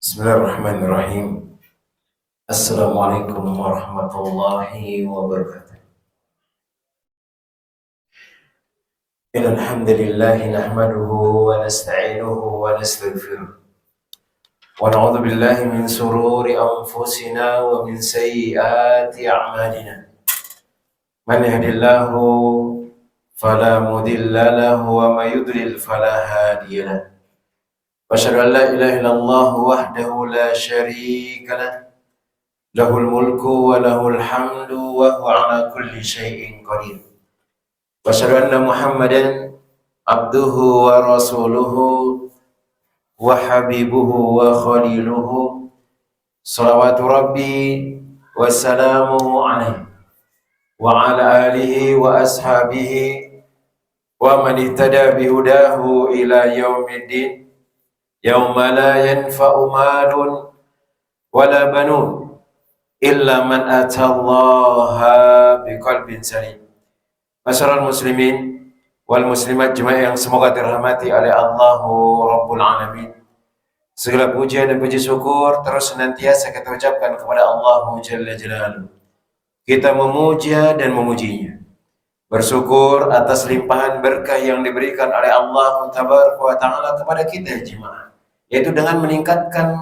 Bismillahirrahmanirrahim. Assalamualaikum warahmatullahi wabarakatuh. Innal hamdalillah nahmaduhu wa nasta'inuhu wa nastaghfiruh. Wa na'udzu billahi min shururi anfusina wa min sayyiati a'malina. Man yahdihillahu fala mudilla lahu wa may yudlil fala hadiya lahu. Wa asyhadu an la ilaha illallah wahdahu la syarika lahu. Lahul mulku wa lahul hamdu wa huwa ala kulli syai'in qadir. Wa asyhadu anna Muhammadan abduhu wa rasuluhu wa habibuhu wa khaliluhu salawatu rabbi wa salamuhu alaihi wa ala alihi wa ashabihi wa man ihtada bihudahu ila yaumiddin yauma la yanfa'u malun wala banun illa man atallaha biqalbin salim. Masyarul muslimin wal muslimat jemaah yang semoga dirahmati oleh Allahu Rabbul Alamin. Segala puja dan puji syukur terus senantiasa kita ucapkan kepada Allahu Jalla Jalaluhu. Kita memuja dan memujinya, bersyukur atas limpahan berkah yang diberikan oleh Allah Tabaraka wa Ta'ala kepada kita jemaah, yaitu dengan meningkatkan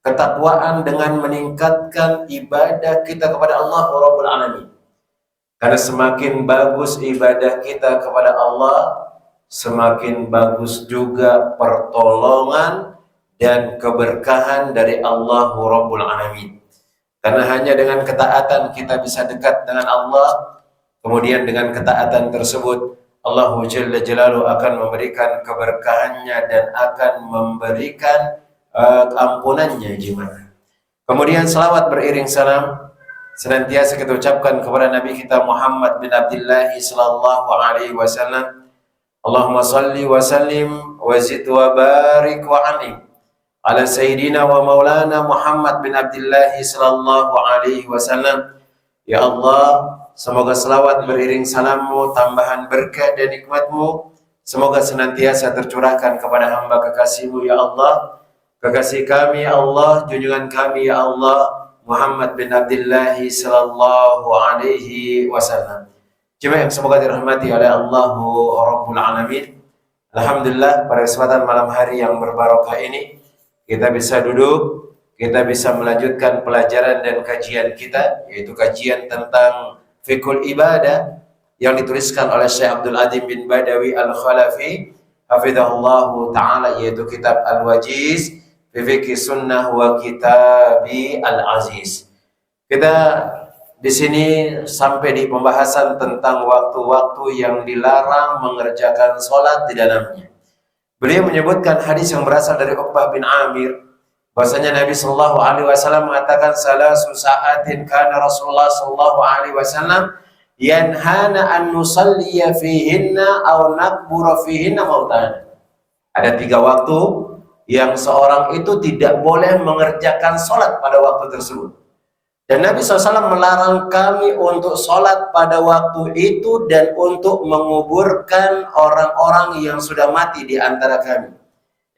ketakwaan, dengan meningkatkan ibadah kita kepada Allah Rabbul Alamin. Karena semakin bagus ibadah kita kepada Allah, semakin bagus juga pertolongan dan keberkahan dari Allah Rabbul Alamin. Karena hanya dengan ketaatan kita bisa dekat dengan Allah. Kemudian dengan ketaatan tersebut Allah Jalla Jalaluhu akan memberikan keberkahannya dan akan memberikan ampunannya jemaah. Kemudian salawat beriring salam senantiasa kita ucapkan kepada Nabi kita Muhammad bin Abdullah sallallahu alaihi wasallam. Allahumma salli wa sallim wa zid wa barik wa anim ala sayyidina wa maulana Muhammad bin Abdullah sallallahu alaihi wasallam. Ya Allah, semoga salawat beriring salammu, tambahan berkah dan nikmatmu semoga senantiasa tercurahkan kepada hamba kekasihmu ya Allah, kekasih kami ya Allah, junjungan kami ya Allah, Muhammad bin Abdullah sallallahu alaihi wasallam. Jemaah yang semoga dirahmati oleh Allahu Rabbul Alamin. Alhamdulillah pada kesempatan malam hari yang berbarokah ini kita bisa duduk, kita bisa melanjutkan pelajaran dan kajian kita, yaitu kajian tentang fiqhul ibadah yang dituliskan oleh Syekh Abdul Adim bin Badawi Al-Khalafi hafizahullahu ta'ala, yaitu kitab Al-Wajiz Fiqh Sunnah wa Kitabi Al-Aziz. Kita di sini sampai di pembahasan tentang waktu-waktu yang dilarang mengerjakan sholat di dalamnya. Beliau menyebutkan hadis yang berasal dari Uqbah bin Amir, bahwasanya Nabi Shallallahu Alaihi Wasallam mengatakan salasu sa'atin kana Rasulullah Shallallahu Alaihi Wasallam yanhana an nusalliya fihinna aw nakbura fihinna mautana. Ada 3 waktu yang seorang itu tidak boleh mengerjakan sholat pada waktu tersebut. Dan Nabi SAW melarang kami untuk sholat pada waktu itu dan untuk menguburkan orang-orang yang sudah mati di antara kami.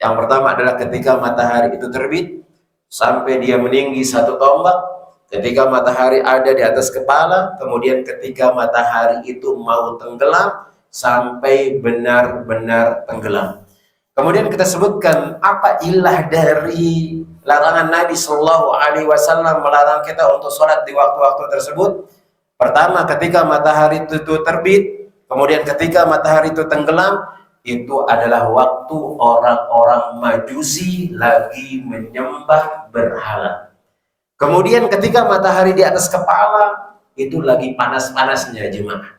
Yang pertama adalah ketika matahari itu terbit sampai dia meninggi 1 tombak, ketika matahari ada di atas kepala, kemudian ketika matahari itu mau tenggelam sampai benar-benar tenggelam. Kemudian kita sebutkan apa ilah dari larangan Nabi Shallallahu Alaihi Wasallam melarang kita untuk sholat di waktu-waktu tersebut. Pertama, ketika matahari itu terbit, kemudian ketika matahari itu tenggelam, itu adalah waktu orang-orang Majusi lagi menyembah berhala. Kemudian ketika matahari di atas kepala, itu lagi panas-panasnya jemaah.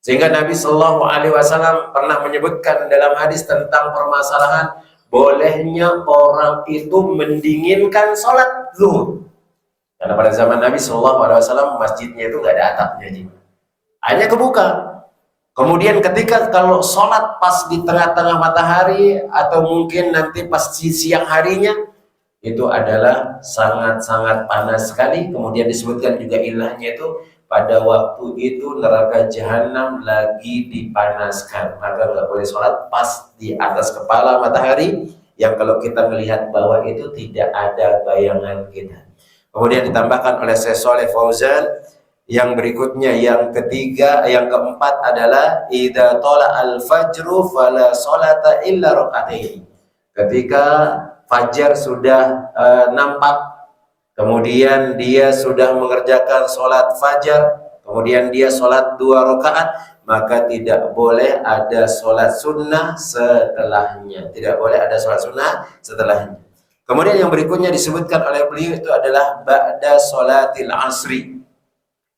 Sehingga Nabi Shallallahu Alaihi Wasallam pernah menyebutkan dalam hadis tentang permasalahan bolehnya orang itu mendinginkan sholat zuhur. Karena pada zaman Nabi Shallallahu Alaihi Wasallam masjidnya itu nggak ada atapnya, hanya kebuka. Kemudian ketika kalau sholat pas di tengah-tengah matahari atau mungkin nanti pas di siang harinya, itu adalah sangat-sangat panas sekali. Kemudian disebutkan juga ilahnya itu pada waktu itu neraka jahanam lagi dipanaskan, maka nggak boleh sholat pas di atas kepala matahari yang kalau kita melihat bawah itu tidak ada bayangan kita. Kemudian ditambahkan oleh Syekh Shalih Fauzan yang berikutnya, yang ketiga, yang keempat adalah idza tala al-fajru fala sholata illa raka'ataini. Ketika fajar sudah nampak, kemudian dia sudah mengerjakan sholat fajar, kemudian dia sholat 2 rakaat, maka tidak boleh ada sholat sunnah setelahnya. Tidak boleh ada sholat sunnah setelahnya. Kemudian yang berikutnya disebutkan oleh beliau itu adalah ba'da sholatil asri,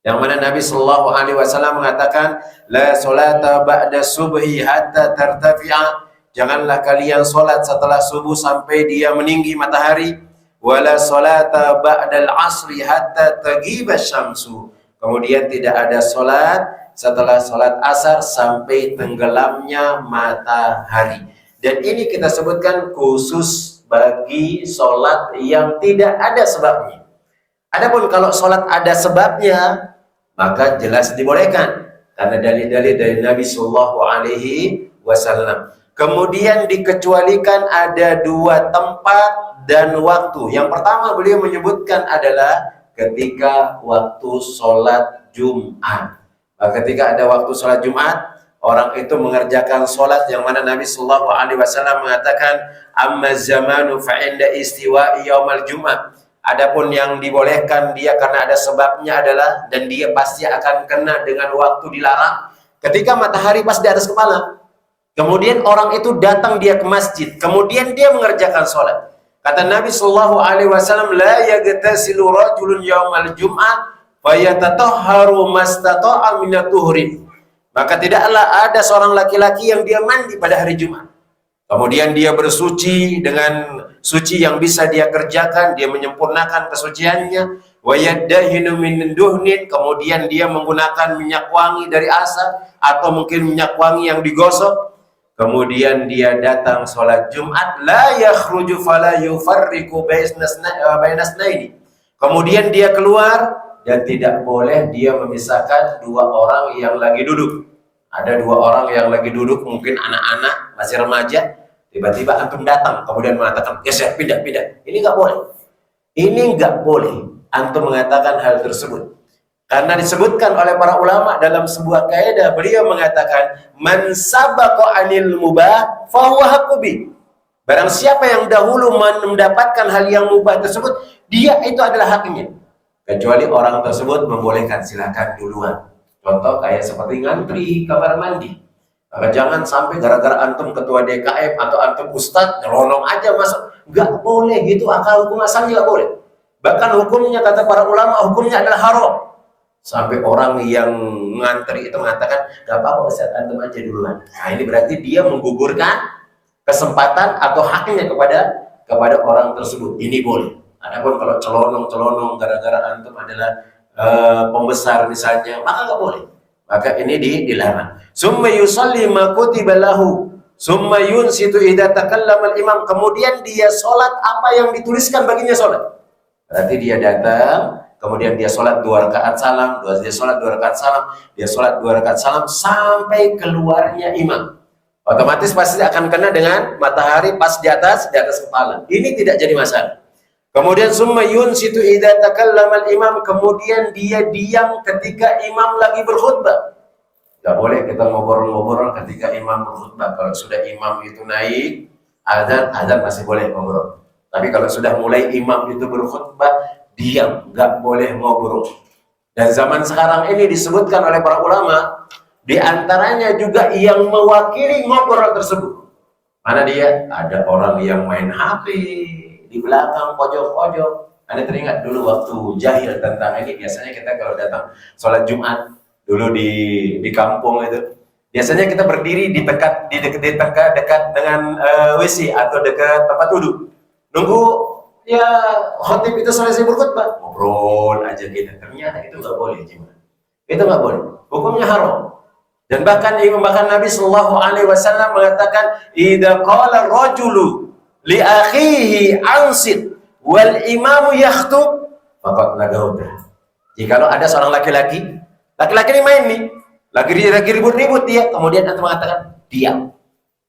yang mana Nabi Shallallahu Alaihi Wasallam mengatakan, la sholata ba'da subhi hatta tartafi'a. Janganlah kalian sholat setelah subuh sampai dia meninggi matahari. Wala sholata ba'dal asri hatta taghiba syamsu. Kemudian tidak ada sholat setelah sholat asar sampai tenggelamnya matahari. Dan ini kita sebutkan khusus bagi sholat yang tidak ada sebabnya. Adapun kalau sholat ada sebabnya, maka jelas dibolehkan karena dalil-dalil dari Nabi Sallallahu Alaihi Wasallam. Kemudian dikecualikan ada 2 tempat dan waktu. Yang pertama beliau menyebutkan adalah ketika waktu sholat Jumat. Ketika ada waktu sholat Jumat, orang itu mengerjakan sholat yang mana Nabi Sallallahu Alaihi Wasallam mengatakan, amma zamanu fa'inda istiwa'i yaumal Jumat. Adapun yang dibolehkan dia karena ada sebabnya adalah, dan dia pasti akan kena dengan waktu dilarang, ketika matahari pas di atas kepala. Kemudian orang itu datang dia ke masjid, kemudian dia mengerjakan sholat. Kata Nabi Sallallahu Alaihi Wasallam, la yagtasilu rajulun yaumal Jum'ah fayatatahharu mastata'a minat tuhrin. Maka tidaklah ada seorang laki-laki yang dia mandi pada hari Jumat, kemudian dia bersuci dengan suci yang bisa dia kerjakan, dia menyempurnakan kesuciannya. Wa yaddahinu min duhnin, kemudian dia menggunakan minyak wangi dari asap atau mungkin minyak wangi yang digosok. Kemudian dia datang sholat Jumat, la yakhruju fala yufarriqu bainasnaini. Kemudian dia keluar dan tidak boleh dia memisahkan 2 orang yang lagi duduk. Ada 2 orang yang lagi duduk, mungkin anak-anak masih remaja. Tiba-tiba antum datang, kemudian mengatakan, ya saya pindah. Ini nggak boleh. Ini nggak boleh antum mengatakan hal tersebut. Karena disebutkan oleh para ulama dalam sebuah kaidah, beliau mengatakan, man sabaqa anil mubah fahuwa haqqu. Barang siapa yang dahulu mendapatkan hal yang mubah tersebut, dia itu adalah haknya. Kecuali orang tersebut membolehkan, silakan duluan. Contoh kayak seperti ngantri kamar mandi. Maka jangan sampai gara-gara antum ketua DKM atau antum ustadz nyelonong aja masuk. Nggak boleh gitu, akal hukum asalnya nggak boleh. Bahkan hukumnya, kata para ulama, hukumnya adalah haram. Sampai orang yang ngantri itu mengatakan, nggak apa-apa Ustaz, antum aja duluan. Nah ini berarti dia menggugurkan kesempatan atau haknya kepada orang tersebut. Ini boleh. Adapun kalau celonong gara-gara antum adalah pembesar misalnya, maka nggak boleh. Maka ini dilarang. Summa yusalli ma kutiba lahu, summa yunsitu idza takallama al-imam. Kemudian dia sholat apa yang dituliskan baginya sholat. Berarti dia datang, kemudian dia sholat 2 rakaat salam, dia sholat 2 rakaat salam, dia sholat 2 rakaat salam sampai keluarnya imam. Otomatis pasti akan kena dengan matahari pas di atas kepala. Ini tidak jadi masalah. Kemudian summa yunsitu idza takallama al-imam, kemudian dia diam ketika imam lagi berkhutbah. Tidak boleh kita ngobrol-ngobrol ketika imam berkhutbah. Kalau sudah imam itu naik, azan masih boleh ngobrol. Tapi kalau sudah mulai imam itu berkhutbah, diam, nggak boleh ngobrol. Dan zaman sekarang ini disebutkan oleh para ulama, di antaranya juga yang mewakili ngobrol tersebut. Mana dia? Ada orang yang main HP di belakang pojok-pojok. Anda teringat dulu waktu jahil tentang ini, biasanya kita kalau datang sholat Jumat dulu di kampung itu, biasanya kita berdiri di dekat dengan WC atau dekat tempat duduk, nunggu ya khotib itu selesai berkhutbah, ngobrol aja gitu. Ternyata itu nggak boleh, itu nggak boleh, hukumnya haram. Dan bahkan Nabi Sallallahu Alaihi Wasallam mengatakan, idza qala rajulu li akhihi ansit wal imamu yakhtub faqad lagauda. Jikalau ada seorang laki-laki ini main nih, lagi ribut-ribut dia, kemudian antum mengatakan diam,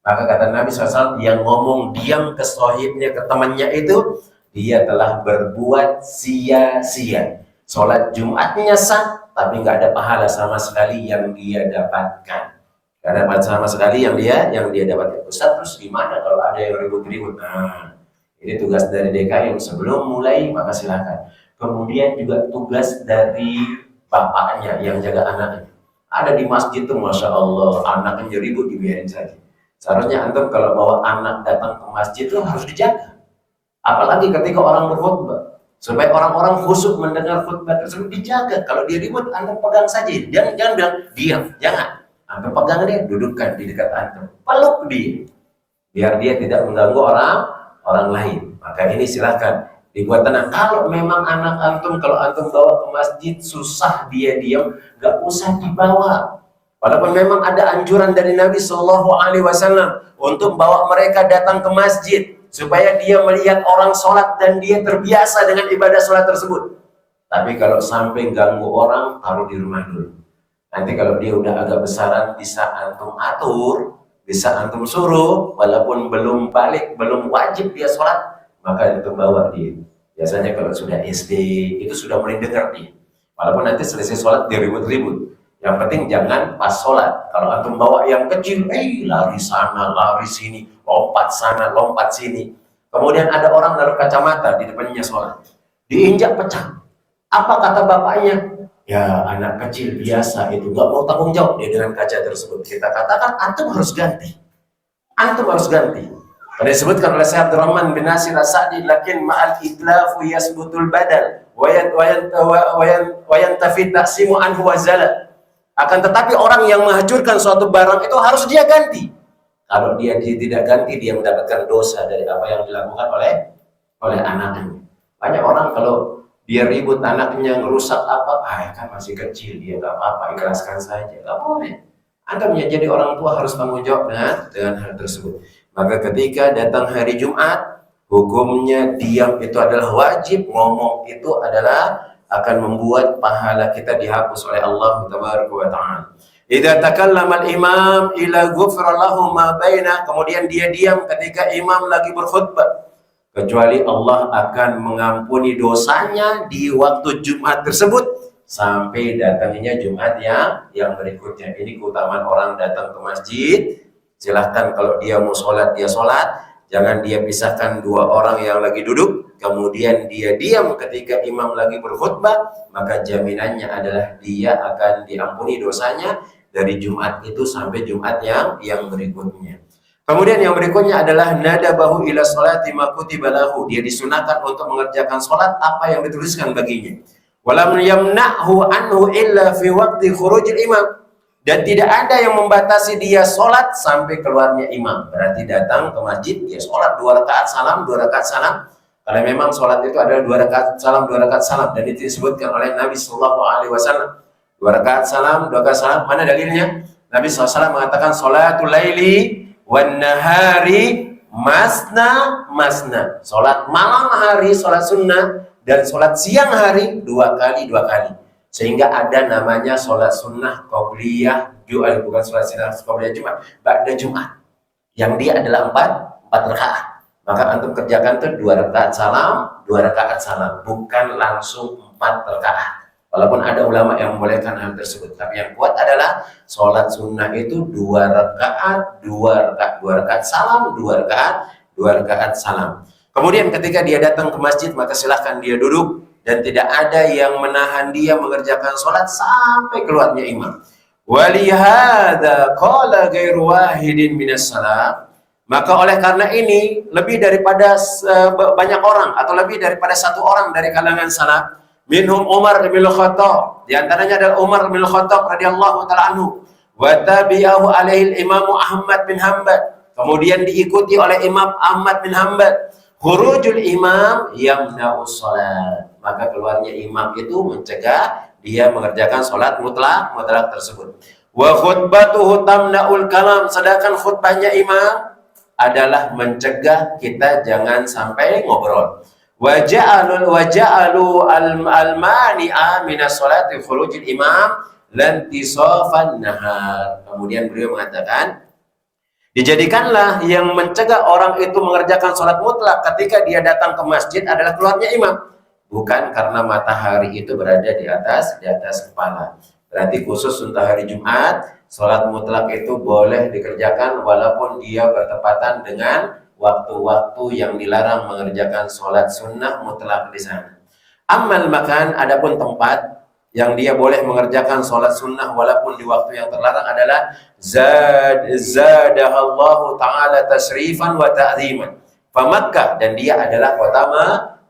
Maka kata Nabi SAW, yang ngomong diam ke sohibnya, ke temannya itu, dia telah berbuat sia-sia. Sholat Jumatnya sah, tapi nggak ada pahala sama sekali yang dia dapatkan. Nggak ada sama sekali yang dia dapatkan. Ustaz, terus gimana kalau ada yang ribut-ribut? Nah, ini tugas dari DKM. Sebelum mulai, maka silakan. Kemudian juga tugas dari bapaknya yang jaga anaknya. Ada di masjid tuh, Masya Allah, anaknya ribut, dibiarin saja. Seharusnya antum kalau bawa anak datang ke masjid itu harus dijaga. Apalagi ketika orang berkhutbah, supaya orang-orang khusyuk mendengar khutbah tersebut, dijaga. Kalau dia ribut, antum pegang saja. Jangan bilang diam, jangan. Antum pegang dia, dudukkan di dekat antum, peluk dia, biar dia tidak mengganggu orang lain. Maka ini silahkan dibuat tenang. Kalau memang anak antum, kalau antum bawa ke masjid susah dia diam, gak usah dibawa. Walaupun memang ada anjuran dari Nabi Shallallahu Alaihi Wasallam untuk bawa mereka datang ke masjid supaya dia melihat orang sholat dan dia terbiasa dengan ibadah sholat tersebut. Tapi kalau sampai ganggu orang, taruh di rumah dulu. Nanti kalau dia udah agak besaran, bisa antum atur, bisa antum suruh, walaupun belum balik, belum wajib dia sholat, maka itu bawa dia. Biasanya kalau sudah SD, itu sudah mulai dengar dia. Walaupun nanti selesai sholat, dia ribut-ribut. Yang penting jangan pas sholat. Kalau antum bawa yang kecil, lari sana, lari sini, lompat sana, lompat sini. Kemudian ada orang naruh kacamata di depannya sholat, diinjak pecah. Apa kata bapaknya? Ya, anak kecil biasa itu, nggak mau tanggung jawab dia dengan kaca tersebut. Kita katakan antum harus ganti. Antum harus ganti. Karena disebutkan oleh Syekh Abdurrahman bin Nasir As-Sa'di, lakin ma'al itlafu yasbutul badal wayan tafid taksimu anhu wazala. Akan tetapi orang yang menghancurkan suatu barang itu harus dia ganti. Kalau dia tidak ganti, dia mendapatkan dosa dari apa yang dilakukan oleh anaknya. Banyak orang kalau dia ribut anaknya ngerusak apa, kan masih kecil dia, nggak apa-apa, ikhlaskan saja. Nggak boleh. Anda menjadi orang tua harus tanggung jawab dengan hal tersebut. Maka ketika datang hari Jumat, hukumnya diam itu adalah wajib, ngomong itu adalah akan membuat pahala kita dihapus oleh Allah Tabaraka wa Ta'ala. Idza takallama al-imam ila ghufra lahu ma baina, kemudian dia diam ketika imam lagi berkhutbah, kecuali Allah akan mengampuni dosanya di waktu Jumat tersebut sampai datangnya Jumat yang berikutnya. Ini keutamaan orang datang ke masjid. Silahkan kalau dia mau sholat, dia sholat. Jangan dia pisahkan dua orang yang lagi duduk, kemudian dia diam ketika imam lagi berkhutbah, maka jaminannya adalah dia akan diampuni dosanya dari Jumat itu sampai Jumat yang berikutnya. Kemudian yang berikutnya adalah nadabahu ila sholati ma kutiba lahu. Dia disunahkan untuk mengerjakan sholat apa yang dituliskan baginya. Walam yamna'hu anhu illa fi waqti khurujil imam. Dan tidak ada yang membatasi dia sholat sampai keluarnya imam. Berarti datang ke masjid, dia sholat 2 rakaat salam, 2 rakaat salam. Karena memang sholat itu adalah 2 rakaat salam, 2 rakaat salam. Dan itu disebutkan oleh Nabi Sallallahu Alaihi Wasallam. 2 rakaat salam, 2 rakaat salam. Mana dalilnya? Nabi SAW mengatakan sholatul laili wan nahari masna masna. Sholat malam hari, sholat sunnah. Dan sholat siang hari 2 kali. Sehingga ada namanya sholat sunnah qobliyah, bukan sholat sunnah qobliyah Jumat, ba'da Jumat, yang dia adalah 4 rakaat. Maka antum kerjakan tuh 2 rakaat salam, 2 rakaat salam, bukan langsung 4 rakaat. Walaupun ada ulama yang membolehkan hal tersebut, tapi yang kuat adalah sholat sunnah itu 2 rakaat, 2 rakaat salam, 2 rakaat salam. Kemudian ketika dia datang ke masjid, maka silahkan dia duduk. Dan tidak ada yang menahan dia mengerjakan sholat sampai keluarnya imam. Walihada qala ghairu wahidin minas salam. Maka oleh karena ini, lebih daripada banyak orang atau lebih daripada 1 orang dari kalangan salaf, minhum Umar bin Khattab, di antaranya adalah Umar bin Khattab radhiyallahu taala anhu, wa tabi'ahu alaihi Imam Ahmad bin Hanbal, kemudian diikuti oleh Imam Ahmad bin Hanbal. Khurujul imam yamna'u sholat, maka keluarnya imam itu mencegah dia mengerjakan sholat mutlak tersebut. Wa khutbatuhu tamna'ul kalam, sedangkan khutbahnya imam adalah mencegah kita jangan sampai ngobrol. Wa ja'alu al-mani'a minas sholati khurujil imam lantisafan nahar. Kemudian beliau mengatakan, Dijadikanlah yang mencegah orang itu mengerjakan sholat mutlak ketika dia datang ke masjid adalah keluarnya imam, bukan karena matahari itu berada di atas kepala. Berarti khusus untuk hari Jumat, sholat mutlak itu boleh dikerjakan walaupun dia bertepatan dengan waktu-waktu yang dilarang mengerjakan sholat sunnah mutlak di sana. Amal makan, adapun tempat yang dia boleh mengerjakan sholat sunnah walaupun di waktu yang terlarang adalah zadahallahu ta'ala tasrifan wa ta'ziman fa Makkah, dan dia adalah kota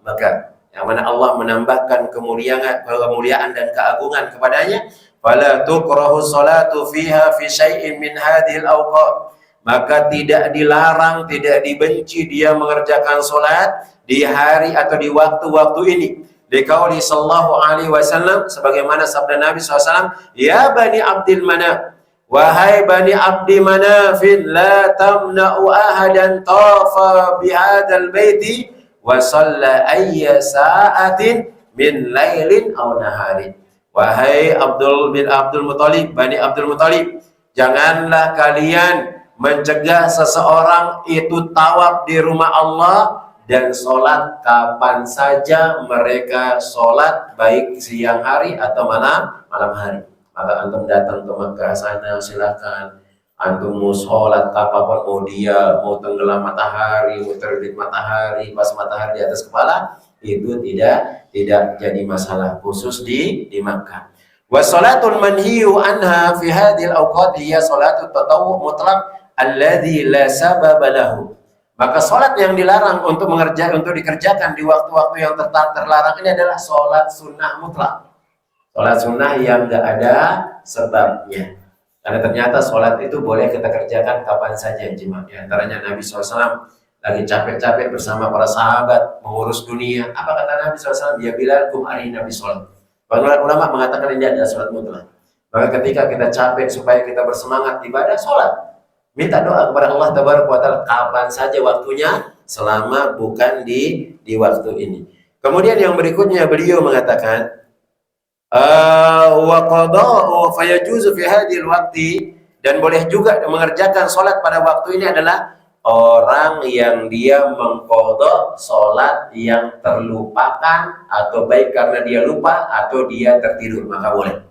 Makkah yang mana Allah menambahkan kemuliaan dan keagungan kepadanya. Fala tukrahu sholatu fiha fi syai'in min hadhil awqat, maka tidak dilarang, tidak dibenci dia mengerjakan sholat di hari atau di waktu-waktu ini. Dikauli sallallahu alaihi wasallam, sebagaimana sabda Nabi SAW, ya bani Abdil Manaf, wahai bani Abdi Manafin, la tamna'u ahadan tafa bihadal baiti wa shalla ayya sa'atin min lailin aw naharin. Wahai Abdul bin Abdul Muthalib, bani Abdul Muthalib, janganlah kalian mencegah seseorang itu tawaf di rumah Allah dan sholat kapan saja mereka sholat, baik siang hari atau malam hari. Maka antum datang ke Makkah sana, silakan antum mau sholat kapanpun, mau tenggelam matahari, mau terbit matahari, pas matahari di atas kepala, itu tidak jadi masalah, khusus di Makkah. Wa sholatul manhiyu anha fi hadhil awqat hiya sholatut tatawwu mutlaq alladzi la sababa lahu. Maka sholat yang dilarang untuk dikerjakan di waktu-waktu yang terlarang ini adalah sholat sunnah mutlak. Sholat sunnah yang nggak ada sebabnya. Karena ternyata sholat itu boleh kita kerjakan kapan saja, jemaah. Di antaranya Nabi SAW lagi capek-capek bersama para sahabat mengurus dunia. Apa kata Nabi SAW? Ya Bilal, kum arina Nabi sholat. Para ulama mengatakan ini adalah sholat mutlak. Maka ketika kita capek supaya kita bersemangat ibadah, sholat. Minta doa kepada Allah Tabaraka wa Ta'ala kapan saja waktunya, selama bukan di waktu ini. Kemudian yang berikutnya beliau mengatakan wa qada'u fayajuzu fi hadhil waqti, dan boleh juga mengerjakan sholat pada waktu ini adalah orang yang dia mengqadha sholat yang terlupakan, atau baik karena dia lupa atau dia tertidur, maka boleh.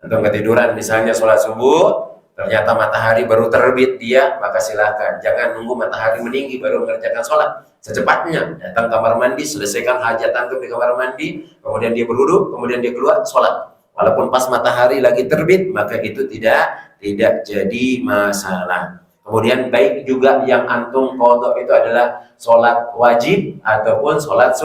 Atau ketiduran misalnya sholat subuh, ternyata matahari baru terbit dia, maka silakan. Jangan nunggu matahari meninggi baru mengerjakan sholat. Secepatnya datang kamar mandi, selesaikan hajat antum di kamar mandi, kemudian dia berwudu, kemudian dia keluar sholat. Walaupun pas matahari lagi terbit, maka itu tidak jadi masalah. Kemudian baik juga yang antum qadha itu adalah sholat wajib ataupun sholat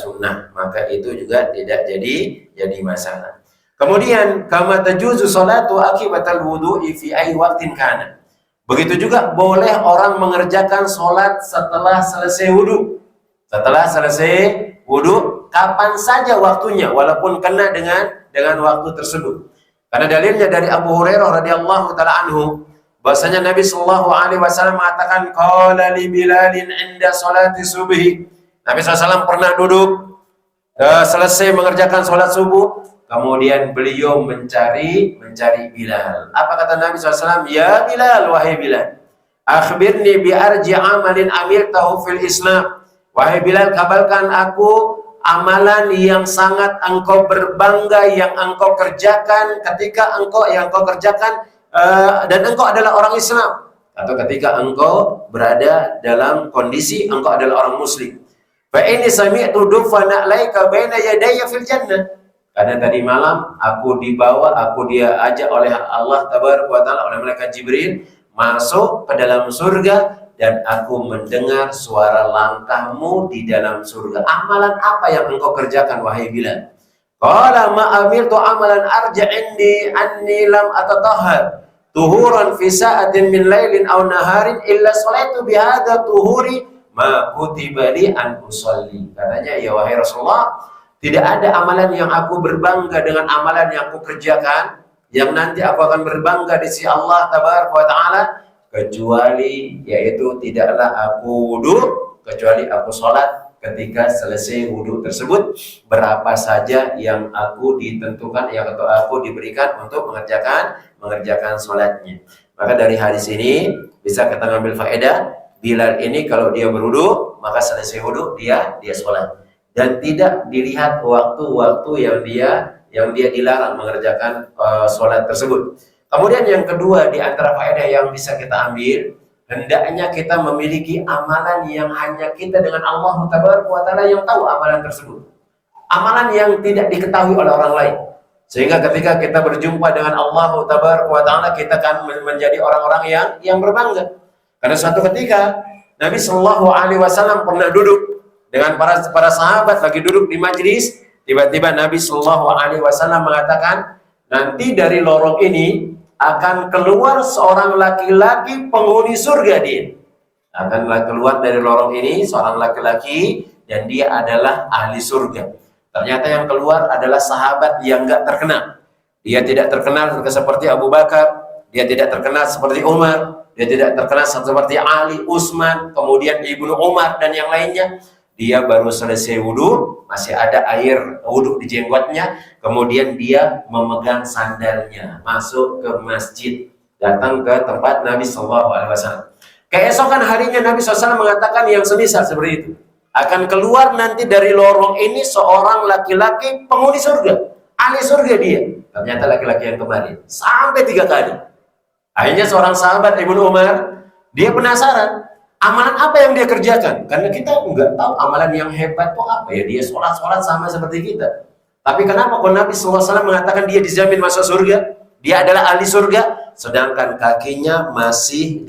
sunnah, maka itu juga tidak jadi masalah. Kemudian kama tajuzu sholatu akibatal wudu'i fi ayyi waqtin kana. Begitu juga boleh orang mengerjakan sholat setelah selesai wudu. Setelah selesai wudu, kapan saja waktunya, walaupun kena dengan waktu tersebut. Karena dalilnya dari Abu Hurairah radhiyallahu taala anhu, bahwasanya Nabi sallallahu alaihi wasallam mengatakan qala li Bilalin 'inda sholati subhi. Nabi SAW pernah duduk selesai mengerjakan sholat subuh, kemudian beliau mencari Bilal. Apa kata Nabi SAW? Ya Bilal, wahai Bilal, akhbirni bi arji amalin amiltahu fil Islam. Wahai Bilal, kabarkan aku amalan yang sangat engkau berbangga yang engkau kerjakan ketika engkau kerjakan dan engkau adalah orang Islam, atau ketika engkau berada dalam kondisi engkau adalah orang Muslim. Fa ini sami'tu dufana laika baina yadayya fil jannah. Karena tadi malam aku diajak oleh Allah Tabaraka wa Ta'ala, oleh malaikat Jibril, masuk ke dalam surga, dan aku mendengar suara langkahmu di dalam surga. Amalan apa yang engkau kerjakan, wahai Bilal? Qala ma amiltu amalan arja indi anni lam atatahhar tuhuran fi sa'atin min lailin aw naharin illa salaitu bihadza tuhuri ma kutiba li an usalli. Katanya, ya wahai Rasulullah, tidak ada amalan yang aku berbangga dengan amalan yang aku kerjakan, yang nanti aku akan berbangga di sisi Allah Tabaraka wa Ta'ala, kecuali yaitu tidaklah aku wudu, kecuali aku sholat ketika selesai wudu tersebut, berapa saja yang aku ditentukan, yang atau aku diberikan untuk mengerjakan sholatnya. Maka dari hadis ini bisa kita ngambil faedah, Bilal ini kalau dia berwudu, maka selesai wudu dia sholat. Dan tidak dilihat waktu-waktu yang dia dilarang mengerjakan sholat tersebut. Kemudian yang kedua di antara faedah yang bisa kita ambil, hendaknya kita memiliki amalan yang hanya kita dengan Allah Taala yang tahu amalan tersebut. Amalan yang tidak diketahui oleh orang lain. Sehingga ketika kita berjumpa dengan Allah Taala, kita akan menjadi orang-orang yang berbangga. Karena suatu ketika Nabi Shallallahu Alaihi Wasallam pernah duduk dengan para sahabat lagi duduk di majlis, tiba-tiba Nabi Shallallahu Alaihi Wasallam mengatakan, nanti dari lorong ini akan keluar seorang laki-laki penghuni surga dia. Akan keluar dari lorong ini seorang laki-laki dan dia adalah ahli surga. Ternyata yang keluar adalah sahabat yang gak terkenal. Dia tidak terkenal seperti Abu Bakar, dia tidak terkenal seperti Umar, dia tidak terkenal seperti Ali, Utsman, kemudian Ibnu Umar dan yang lainnya. Dia baru selesai wudhu, masih ada air wudhu di jenggotnya, kemudian dia memegang sandalnya, masuk ke masjid, datang ke tempat Nabi SAW. Keesokan harinya Nabi SAW mengatakan yang semisal seperti itu. Akan keluar nanti dari lorong ini seorang laki-laki penghuni surga, ahli surga dia. Ternyata laki-laki yang kemarin, sampai 3 kali. Akhirnya seorang sahabat Ibnu Umar, dia penasaran, amalan apa yang dia kerjakan? Karena kita nggak tahu amalan yang hebat itu apa ya. Dia sholat sama seperti kita. Tapi kenapa kok Nabi SAW mengatakan dia dijamin masuk surga? Dia adalah ahli surga, sedangkan kakinya masih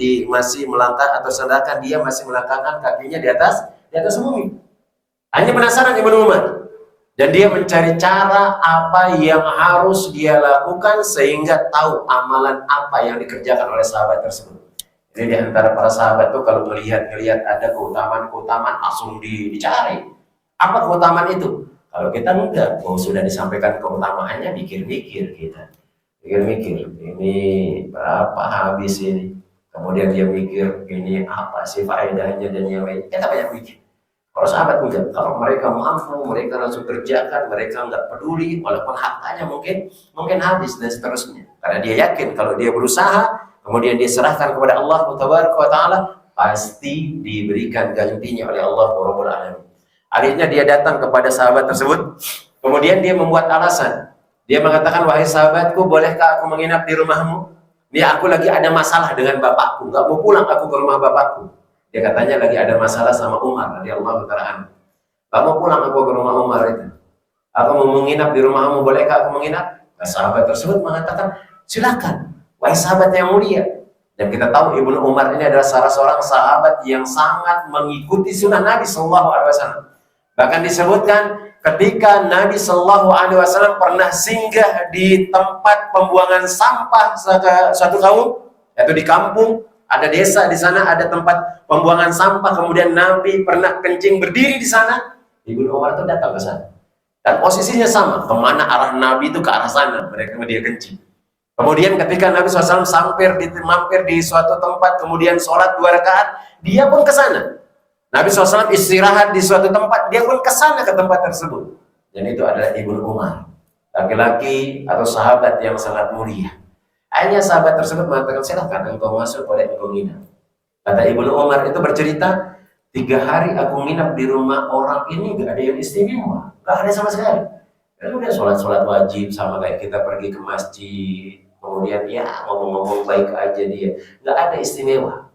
melangkah, atau sedangkan dia masih melangkahkan kakinya di atas bumi. Hanya penasaran Ibnu Umar. Dan dia mencari cara apa yang harus dia lakukan sehingga tahu amalan apa yang dikerjakan oleh sahabat tersebut. Jadi di antara para sahabat tuh kalau melihat ada keutamaan langsung dicari. Apa keutamaan itu? Kalau kita enggak, sudah disampaikan keutamaannya, mikir-mikir kita. Mikir-mikir, ini berapa habis ini? Kemudian dia mikir, ini apa sih faedahnya dan yang lain. Kita banyak mikir. Kalau sahabat enggak, kalau mereka mampu, mereka langsung kerjakan, mereka enggak peduli, walaupun hartanya mungkin habis dan seterusnya. Karena dia yakin kalau dia berusaha, kemudian dia serahkan kepada Allah Taala, pasti diberikan gantinya oleh Allah Rabbul Alamin. Akhirnya dia datang kepada sahabat tersebut, kemudian dia membuat alasan. Dia mengatakan, wahai sahabatku, bolehkah aku menginap di rumahmu? Ini aku lagi ada masalah dengan bapakku, nggak mau pulang aku ke rumah bapakku. Dia katanya lagi ada masalah sama Umar radhiyallahu ta'ala. Gak mau pulang aku ke rumah Umar itu. Aku mau menginap di rumahmu, bolehkah aku menginap? Nah, sahabat tersebut mengatakan, silakan, wahai sahabat yang mulia. Dan kita tahu Ibnu Umar ini adalah salah seorang sahabat yang sangat mengikuti sunnah Nabi SAW. Bahkan disebutkan ketika Nabi SAW pernah singgah di tempat pembuangan sampah suatu kaum, yaitu di kampung. Ada desa di sana, ada tempat pembuangan sampah. Kemudian Nabi pernah kencing berdiri di sana. Ibnu Umar itu datang ke sana. Dan posisinya sama. Kemana arah Nabi itu ke arah sana. Dia kencing. Kemudian ketika Nabi SAW mampir di suatu tempat, kemudian sholat 2 rakaat, dia pun ke sana. Nabi SAW istirahat di suatu tempat, dia pun ke sana ke tempat tersebut. Dan itu adalah Ibnu Umar. Laki-laki atau sahabat yang sangat mulia. Hanya sahabat tersebut mengatakan, silahkan engkau masuk, boleh engkau nginap. Kata Ibnu Umar itu bercerita, 3 hari aku nginap di rumah orang ini, gak ada yang istimewa, gak ada sama sekali. Dan udah sholat wajib sama kayak kita pergi ke masjid, kemudian ya ngomong-ngomong baik aja dia, gak ada istimewa.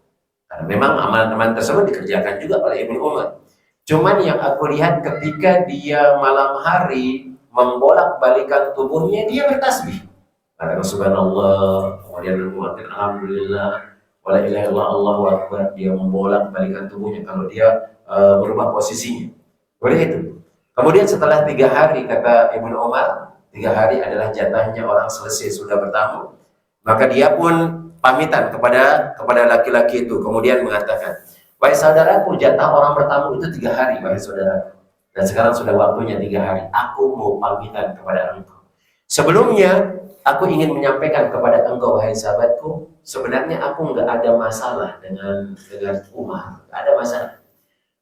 Karena memang amalan-amalan tersebut dikerjakan juga oleh Ibnu Umar. Cuman yang aku lihat ketika dia malam hari membolak-balikan tubuhnya, dia bertasbih. Katakan subhanallah, kemudian menguatkan alhamdulillah, wala ilaha illallah, Allahu akbar. Dia membolak-balikan tubuhnya kalau dia berubah posisinya. Boleh itu. Kemudian setelah 3 hari, kata Ibnu Umar, 3 hari adalah jatahnya orang selesai sudah bertamu. Maka dia pun pamitan kepada laki-laki itu. Kemudian mengatakan, wahai saudaraku, jatah orang bertamu itu 3 hari, wahai saudaraku. Dan sekarang sudah waktunya 3 hari. Aku mau pamitan kepada engkau. Sebelumnya, aku ingin menyampaikan kepada engkau, wahai sahabatku, sebenarnya aku nggak ada masalah dengan Umar, nggak ada masalah.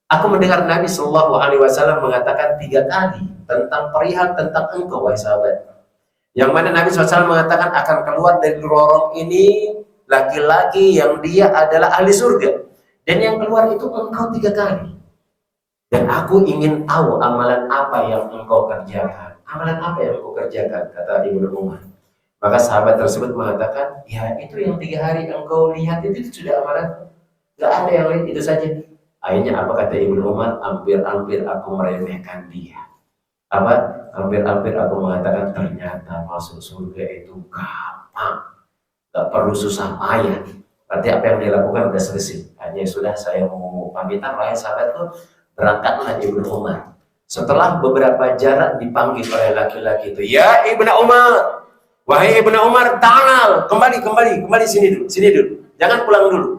Aku mendengar Nabi Shallallahu Alaihi Wasallam mengatakan 3 kali tentang engkau, wahai sahabat. Yang mana Nabi SAW mengatakan akan keluar dari lorong ini laki-laki yang dia adalah ahli surga. Dan yang keluar itu engkau 3 kali. Dan aku ingin tahu amalan apa yang engkau kerjakan. Amalan apa yang engkau kerjakan, kata Ibnu Umar. Maka sahabat tersebut mengatakan, ya itu yang 3 hari engkau lihat itu sudah amalan. Gak ada yang lain, itu saja. Akhirnya apa kata Ibnu Umar? Hampir-hampir aku meremehkan dia. Apa? Hampir-hampir aku mengatakan ternyata masuk surga itu gampang. Gak perlu susah payah. Berarti apa yang dilakukan sudah selesai. Hanya sudah saya mau pamitan, wahai sahabatku, berangkatlah Ibnu Umar. Setelah beberapa jarak dipanggil oleh laki-laki itu, ya Ibnu Umar, wahai Ibnu Umar, ta'al, kembali sini dulu, jangan pulang dulu.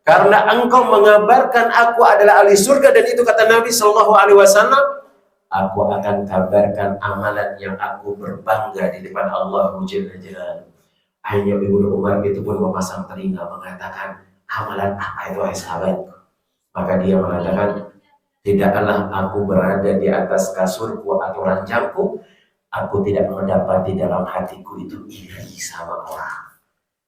Karena engkau mengabarkan aku adalah ahli surga, dan itu kata Nabi Shallallahu Alaihi Wasallam, aku akan kabarkan amalan yang aku berbangga di depan Allah Jalla Jalaluhu. Hanya Ibnu Umar itu pun memasang telinga mengatakan, amalan apa itu wahai sahabatku? Maka dia mengatakan, tidaklah aku berada di atas kasurku atau ranjangku, aku tidak mendapati dalam hatiku itu iri sama orang.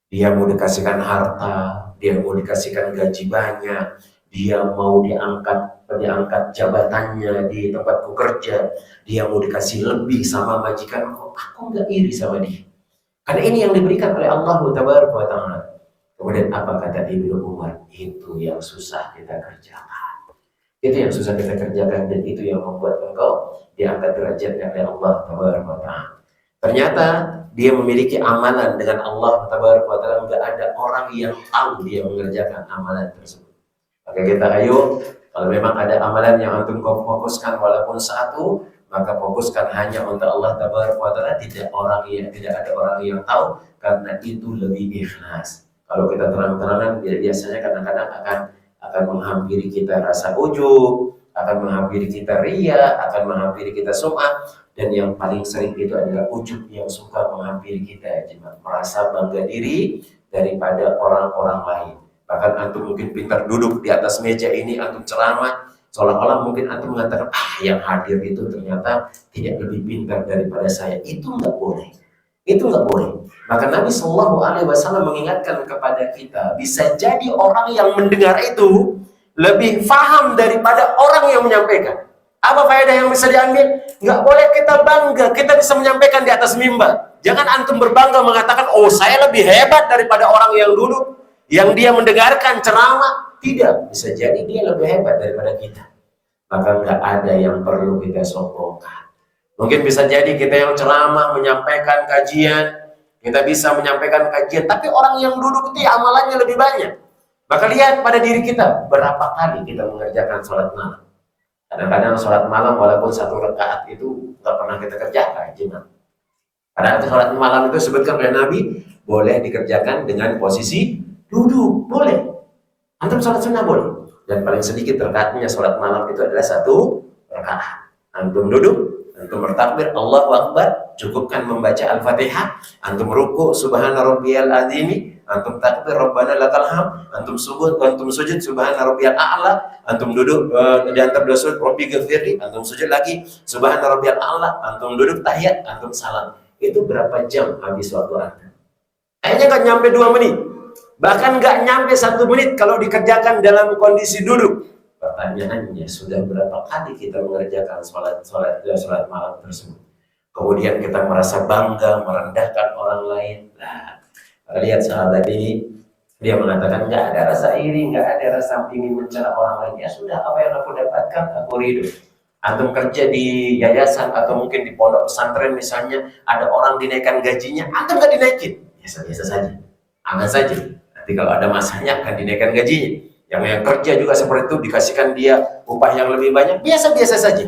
Dia mau dikasihkan harta, dia mau dikasihkan gaji banyak, dia mau diangkat jabatannya di tempatku kerja, dia mau dikasih lebih sama majikan, aku nggak iri sama dia. Karena ini yang diberikan oleh Allah Tabaraka wa Ta'ala. Kemudian apa kata Ibnu Umar? Itu yang susah kita kerjakan. Itu yang susah kita kerjakan, dan itu yang membuat engkau diangkat derajatnya oleh Allah Tabaraka wa Ta'ala. Ternyata dia memiliki amalan dengan Allah Tabaraka wa Ta'ala. Enggak ada orang yang tahu dia mengerjakan amalan tersebut. Maka kita ayo, kalau memang ada amalan yang antum kau fokuskan walaupun satu, maka fokuskan hanya untuk Allah Tabaraka wa Ta'ala. Tidak ada orang yang tahu, karena itu lebih ikhlas. Kalau kita terang-terangan, biasanya kadang-kadang akan menghampiri kita rasa ujub, akan menghampiri kita ria, akan menghampiri kita sum'ah, dan yang paling sering itu adalah ujub yang suka menghampiri kita, merasa bangga diri daripada orang-orang lain. Bahkan antum mungkin pintar duduk di atas meja ini, antum ceramah, seolah-olah mungkin antum mengatakan, yang hadir itu ternyata tidak lebih pintar daripada saya. Itu nggak boleh. Itu nggak boleh. Maka Nabi Shallallahu Alaihi Wasallam mengingatkan kepada kita, bisa jadi orang yang mendengar itu lebih paham daripada orang yang menyampaikan. Apa faedah yang bisa diambil? Nggak boleh kita bangga, kita bisa menyampaikan di atas mimbar. Jangan antum berbangga mengatakan, oh saya lebih hebat daripada orang yang duduk, yang dia mendengarkan ceramah. Tidak, bisa jadi dia lebih hebat daripada kita. Maka nggak ada yang perlu kita sombongkan. Mungkin bisa jadi kita yang ceramah, menyampaikan kajian, kita bisa menyampaikan kajian, tapi orang yang duduk itu amalannya lebih banyak. Maka lihat pada diri kita, berapa kali kita mengerjakan sholat malam. Kadang-kadang sholat malam walaupun 1 rakaat itu nggak pernah kita kerjakan. Padahal sholat malam itu disebutkan oleh Nabi, boleh dikerjakan dengan posisi duduk, boleh. Antum sholat sunnah boleh. Dan paling sedikit rakaatnya sholat malam itu adalah 1 rakaat. Antum duduk, antum bertakbir, Allahu Akbar, cukupkan membaca Al-Fatihah, antum ruku, subhana rabbiyal azimi, antum takbir, rabbana lakal hamd, antum sujud, subhana rabbiyal a'la, antum duduk di antara 2 sujud, rabbi ghfirli, antum sujud lagi, subhana rabbiyal a'la, antum duduk tahiyat, antum salam. Itu berapa jam habis waktu antum? Kayaknya nggak nyampe 2 menit. Bahkan nggak nyampe 1 menit kalau dikerjakan dalam kondisi duduk. Pertanyaannya, sudah berapa kali kita mengerjakan sholat malam tersebut? Kemudian kita merasa bangga, merendahkan orang lain. Nah, lihat sahabat ini, dia mengatakan nggak ada rasa iri, nggak ada rasa ingin mencela orang lain. Ya sudah, apa yang aku dapatkan, aku ridho. Antum kerja di yayasan atau mungkin di pondok pesantren misalnya, ada orang dinaikkan gajinya, antum nggak dinaikin, biasa-biasa saja, aman saja. Nanti kalau ada masanya akan dinaikkan gajinya. Yang kerja juga seperti itu, dikasihkan dia upah yang lebih banyak, biasa-biasa saja.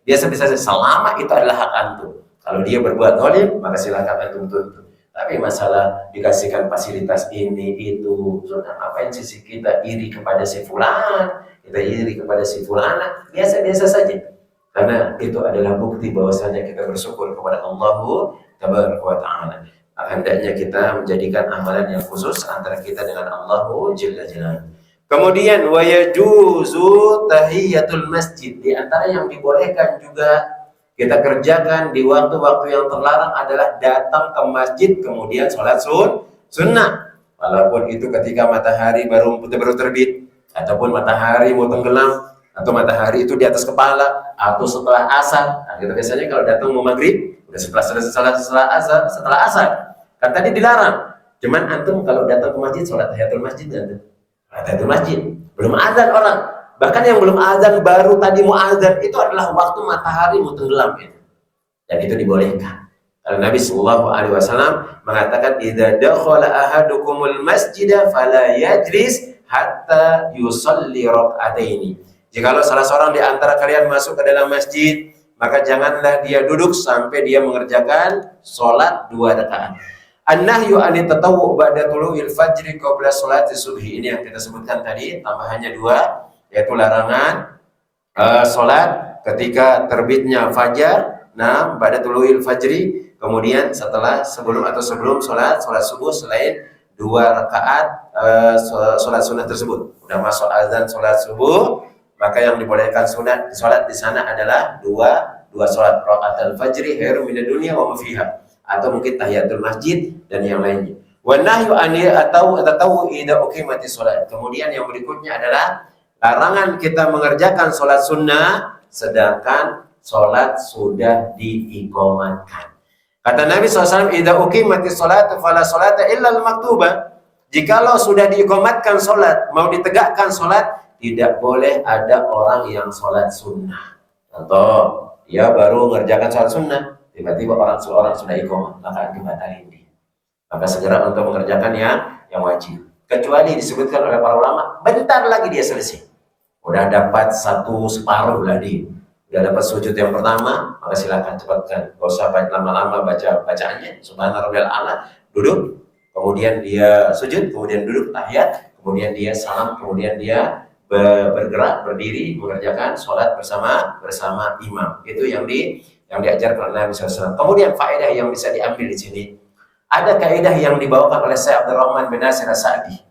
Biasa-biasa saja, selama itu adalah hak antum. Kalau dia berbuat zalim, maka silakan antum tuntut. Tapi masalah dikasihkan fasilitas ini, itu, apa yang sisi kita iri kepada si fulan, kita iri kepada si fulana, biasa-biasa saja. Karena itu adalah bukti bahwasanya kita bersyukur kepada Allah Tabaraka wa Ta'ala. Hendaknya kita menjadikan amalan yang khusus antara kita dengan Allah Jalla Jalaluhu. Kemudian wa yajuzu tahiyatul masjid. Di antara yang dibolehkan juga kita kerjakan di waktu-waktu yang terlarang adalah datang ke masjid kemudian sholat sunnah. walaupun itu ketika matahari baru terbit, ataupun matahari mau tenggelam, atau matahari itu di atas kepala, atau setelah asar. Nah, gitu biasanya kalau datang mau maghrib, udah setelah asar. Kan tadi dilarang. Cuman antum kalau datang ke masjid, sholat tahiyatul masjid, antum tahiyatul masjid, belum azan orang. Bahkan yang belum azan, baru tadi mau azan, itu adalah waktu matahari mau tenggelam gitu. Dan itu dibolehkan. Karena Nabi Shallallahu Alaihi Wasallam mengatakan, "Idza dakhala ahadukumul masjidah fala yajlis hatta yusalli rak'ataini." Jikalau salah seorang di antara kalian masuk ke dalam masjid, maka janganlah dia duduk sampai dia mengerjakan sholat 2 rakaat. An-nahyu anit tatawwu ba'da tulu'il fajri qabla sholati subhi. Ini yang kita sebutkan tadi, tambahannya 2, yaitu larangan sholat ketika terbitnya fajar, nah pada tulu'il fajri, kemudian sebelum sholat subuh selain 2 rakaat sholat sunnah tersebut. Udah masuk azan sholat subuh, maka yang dibolehkan sholat di sana adalah dua sholat, rakaatul fajri khairum minad dunya wa ma fiha, atau mungkin tahiyatul masjid dan yang lainnya. Wa nahyu anil atau idza uqimatis sholat. Kemudian yang berikutnya adalah larangan kita mengerjakan sholat sunnah sedangkan sholat sudah diiqamatkan. Kata Nabi SAW, idza uqimatis sholatu fala sholata illa al-maktubah. Jikalau sudah diiqamatkan sholat, mau ditegakkan sholat, tidak boleh ada orang yang sholat sunnah. Contoh, dia baru mengerjakan sholat sunnah, tiba-tiba orang sudah iqamah, maka dibatalin dia. Maka segera untuk mengerjakan yang wajib. Kecuali disebutkan oleh para ulama, bentar lagi dia selesai. Udah dapat separuh lah dia. Udah dapat sujud yang pertama, maka silakan cepatkan. Gak usah lama-lama bacaannya. Subhanarabbiyal a'la, duduk, kemudian dia sujud, kemudian duduk tahiyat, kemudian dia salam, kemudian dia bergerak berdiri mengerjakan sholat bersama imam. Itu yang diajarkan oleh Nabi SAW. Kemudian faedah yang bisa diambil di sini, ada kaidah yang dibawakan oleh Syekh Abdurrahman bin Nasir As-Sa'di.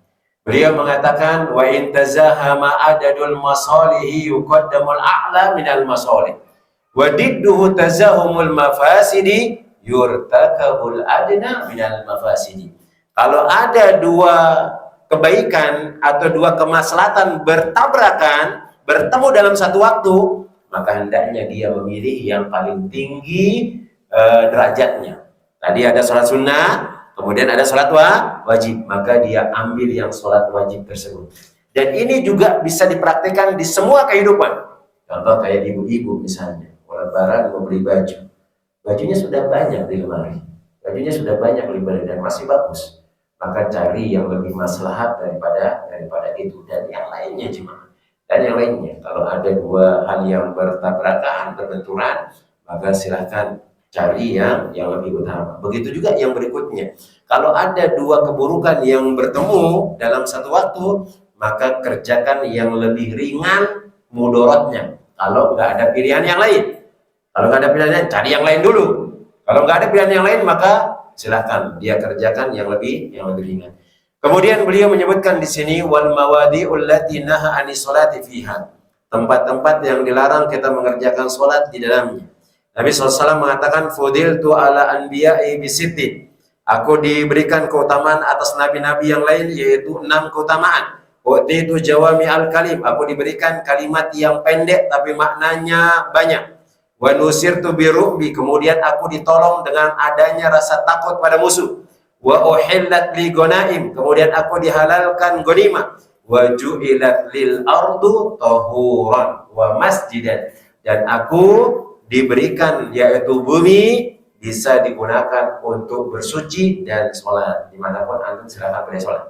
Beliau mengatakan, wa in tazahama adadul masalihi yuqaddamul a'la minal masalih wa didduhu tazahumul mafasidi yurtakabul adna minal mafasidi. Kalau ada 2 kebaikan atau 2 kemaslahatan bertabrakan, bertemu dalam satu waktu, maka hendaknya dia memilih yang paling tinggi derajatnya. Tadi ada sholat sunnah, kemudian ada sholat wajib, maka dia ambil yang sholat wajib tersebut. Dan ini juga bisa dipraktikkan di semua kehidupan. Contoh kayak ibu-ibu misalnya, lebaran mau beli baju, bajunya sudah banyak di lemari, bajunya sudah banyak di lemari dan masih bagus, maka cari yang lebih maslahat daripada itu dan yang lainnya cuma. Dan yang lainnya, kalau ada 2 hal yang bertabrakan, berbenturan, maka silahkan cari yang lebih utama. Begitu juga yang berikutnya. Kalau ada 2 keburukan yang bertemu dalam satu waktu, maka kerjakan yang lebih ringan mudorotnya. Kalau nggak ada pilihan yang lain. Kalau nggak ada pilihan, cari yang lain dulu. Kalau nggak ada pilihan yang lain, maka silahkan dia kerjakan yang lebih ringan. Kemudian beliau menyebutkan di sini wal mawadi'ul lati naha anis salati fiha. Tempat-tempat yang dilarang kita mengerjakan salat di dalamnya. Nabi SAW mengatakan fudiltu ala anbiya'i bisittin. Aku diberikan keutamaan atas nabi-nabi yang lain, yaitu 6 keutamaan. Waktu itu jawami al-kalim. Aku diberikan kalimat yang pendek tapi maknanya banyak. Wa nusirtu biru'bi. Kemudian aku ditolong dengan adanya rasa takut pada musuh. Wa uhillat li gonaim. Kemudian aku dihalalkan ghanimah. Wa ju'ilat lil ardu tahuran wa masjidan. Dan aku diberikan yaitu bumi bisa digunakan untuk bersuci dan sholat. Dimanapun antum silakan boleh sholat.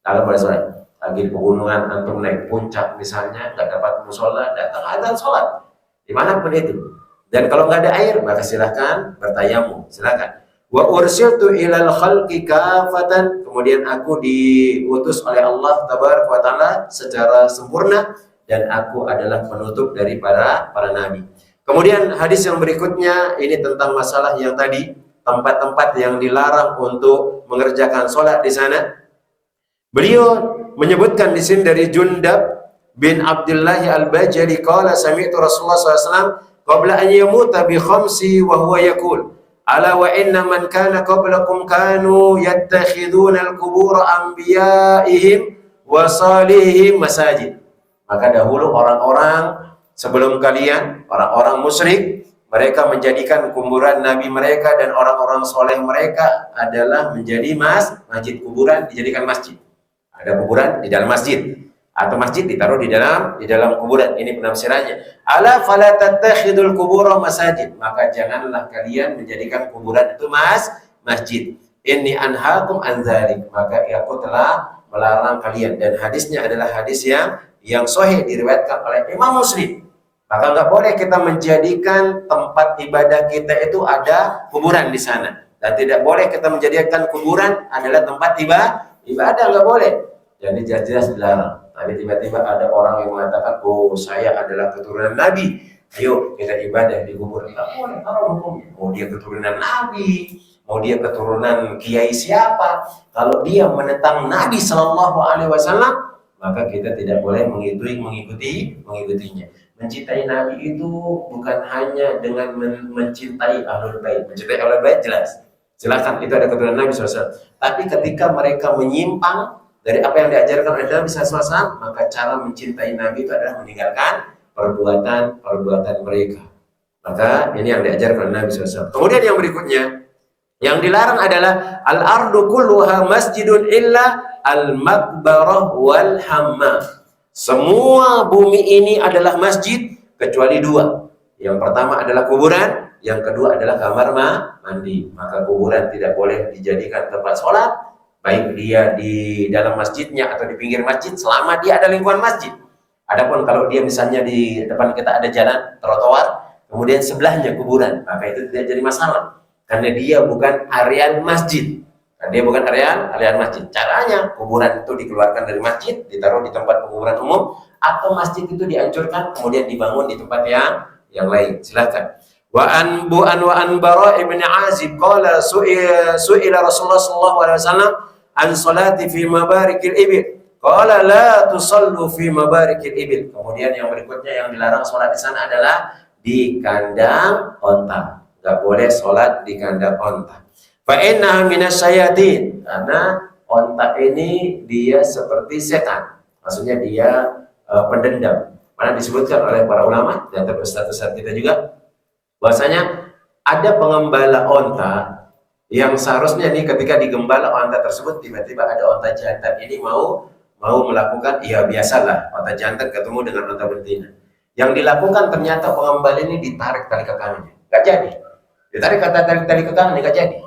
Kalau boleh sholat, lagi di pegunungan antum naik puncak misalnya, nggak dapat musola, datang adzan sholat. Dimanapun itu. Dan kalau nggak ada air, maka silakan bertayamum. Silakan. Wa ursiltu ilal khalqi kafatan. Kemudian aku diutus oleh Allah tabaraka wa taala secara sempurna dan aku adalah penutup dari para nabi. Kemudian hadis yang berikutnya ini tentang masalah yang tadi, tempat-tempat yang dilarang untuk mengerjakan sholat di sana. Beliau menyebutkan di sini dari Jundab bin Abdullah al-Bajali qala sami'tu Rasulullah SAW qabla an yamuta bi khamsi wa huwa yaqul Ala wa inna man kana qablakum kanu yattakhiduna al-qubur anbiya'ihim wa salihihim masajid. Maka dahulu orang-orang sebelum kalian, orang-orang musyrik, mereka menjadikan kuburan nabi mereka dan orang-orang soleh mereka adalah menjadi masjid. Kuburan dijadikan masjid. Ada kuburan di dalam masjid, atau masjid ditaruh di dalam kuburan. Ini penafsirannya. Ala fala tattakhidul qubura masajid. Maka janganlah kalian menjadikan kuburan itu masjid. Inni anhaakum an dzalik. Maka aku telah melarang kalian, dan hadisnya adalah hadis yang sahih diriwayatkan oleh Imam Muslim. Maka nggak boleh kita menjadikan tempat ibadah kita itu ada kuburan di sana, dan tidak boleh kita menjadikan kuburan adalah tempat ibadah, nggak boleh. Jadi jelas-jelas dilarang. Tapi tiba-tiba ada orang yang mengatakan, oh saya adalah keturunan Nabi, ayo kita ibadah di kubur. Nggak boleh, haram hukumnya. Mau dia keturunan Nabi, mau dia keturunan kiai siapa, kalau dia menentang Nabi Shallallahu Alaihi Wasallam, maka kita tidak boleh mengikutinya. Mencintai Nabi itu bukan hanya dengan mencintai Ahlul Bait. Mencintai Ahlul Bait jelas, silakan, itu ada keturunan Nabi SAW. Tapi ketika mereka menyimpang dari apa yang diajarkan oleh Nabi SAW, maka cara mencintai Nabi itu adalah meninggalkan perbuatan mereka. Maka ini yang diajarkan oleh Nabi SAW. Kemudian yang berikutnya, yang dilarang adalah al-ardu kulluha masjidun illa al-maqbarah wal hammam. Semua bumi ini adalah masjid kecuali dua. Yang pertama adalah kuburan, yang kedua adalah kamar mandi. Maka kuburan tidak boleh dijadikan tempat sholat, baik dia di dalam masjidnya atau di pinggir masjid, selama dia ada lingkungan masjid. Adapun kalau dia misalnya di depan kita ada jalan trotoar, kemudian sebelahnya kuburan, maka itu tidak jadi masalah, karena dia bukan area masjid. Dia bukan area masjid. Caranya kuburan itu dikeluarkan dari masjid, ditaruh di tempat penguburan umum, atau masjid itu dihancurkan kemudian dibangun di tempat yang lain. Silakan. Wa an Bara ibn Azib qala su'ila Rasulullah sallallahu alaihi wasallam an salati fi mabarikil ibil. Qala la tusallu fi mabarikil ibil. Kemudian yang berikutnya yang dilarang salat di sana adalah di kandang onta. Enggak boleh salat di kandang onta. Fa'innaha minasyayatin, karena onta ini dia seperti setan, maksudnya dia pendendam. Mana disebutkan oleh para ulama dan ustaz-ustaz kita juga, bahwasanya ada pengembala onta yang seharusnya nih ketika digembala onta tersebut tiba-tiba ada onta jantan ini mau melakukan, ya biasalah onta jantan ketemu dengan onta betina. Yang dilakukan ternyata pengembala ini ditarik tali kekangnya, nggak jadi. Ditarik tali kekangnya nggak jadi.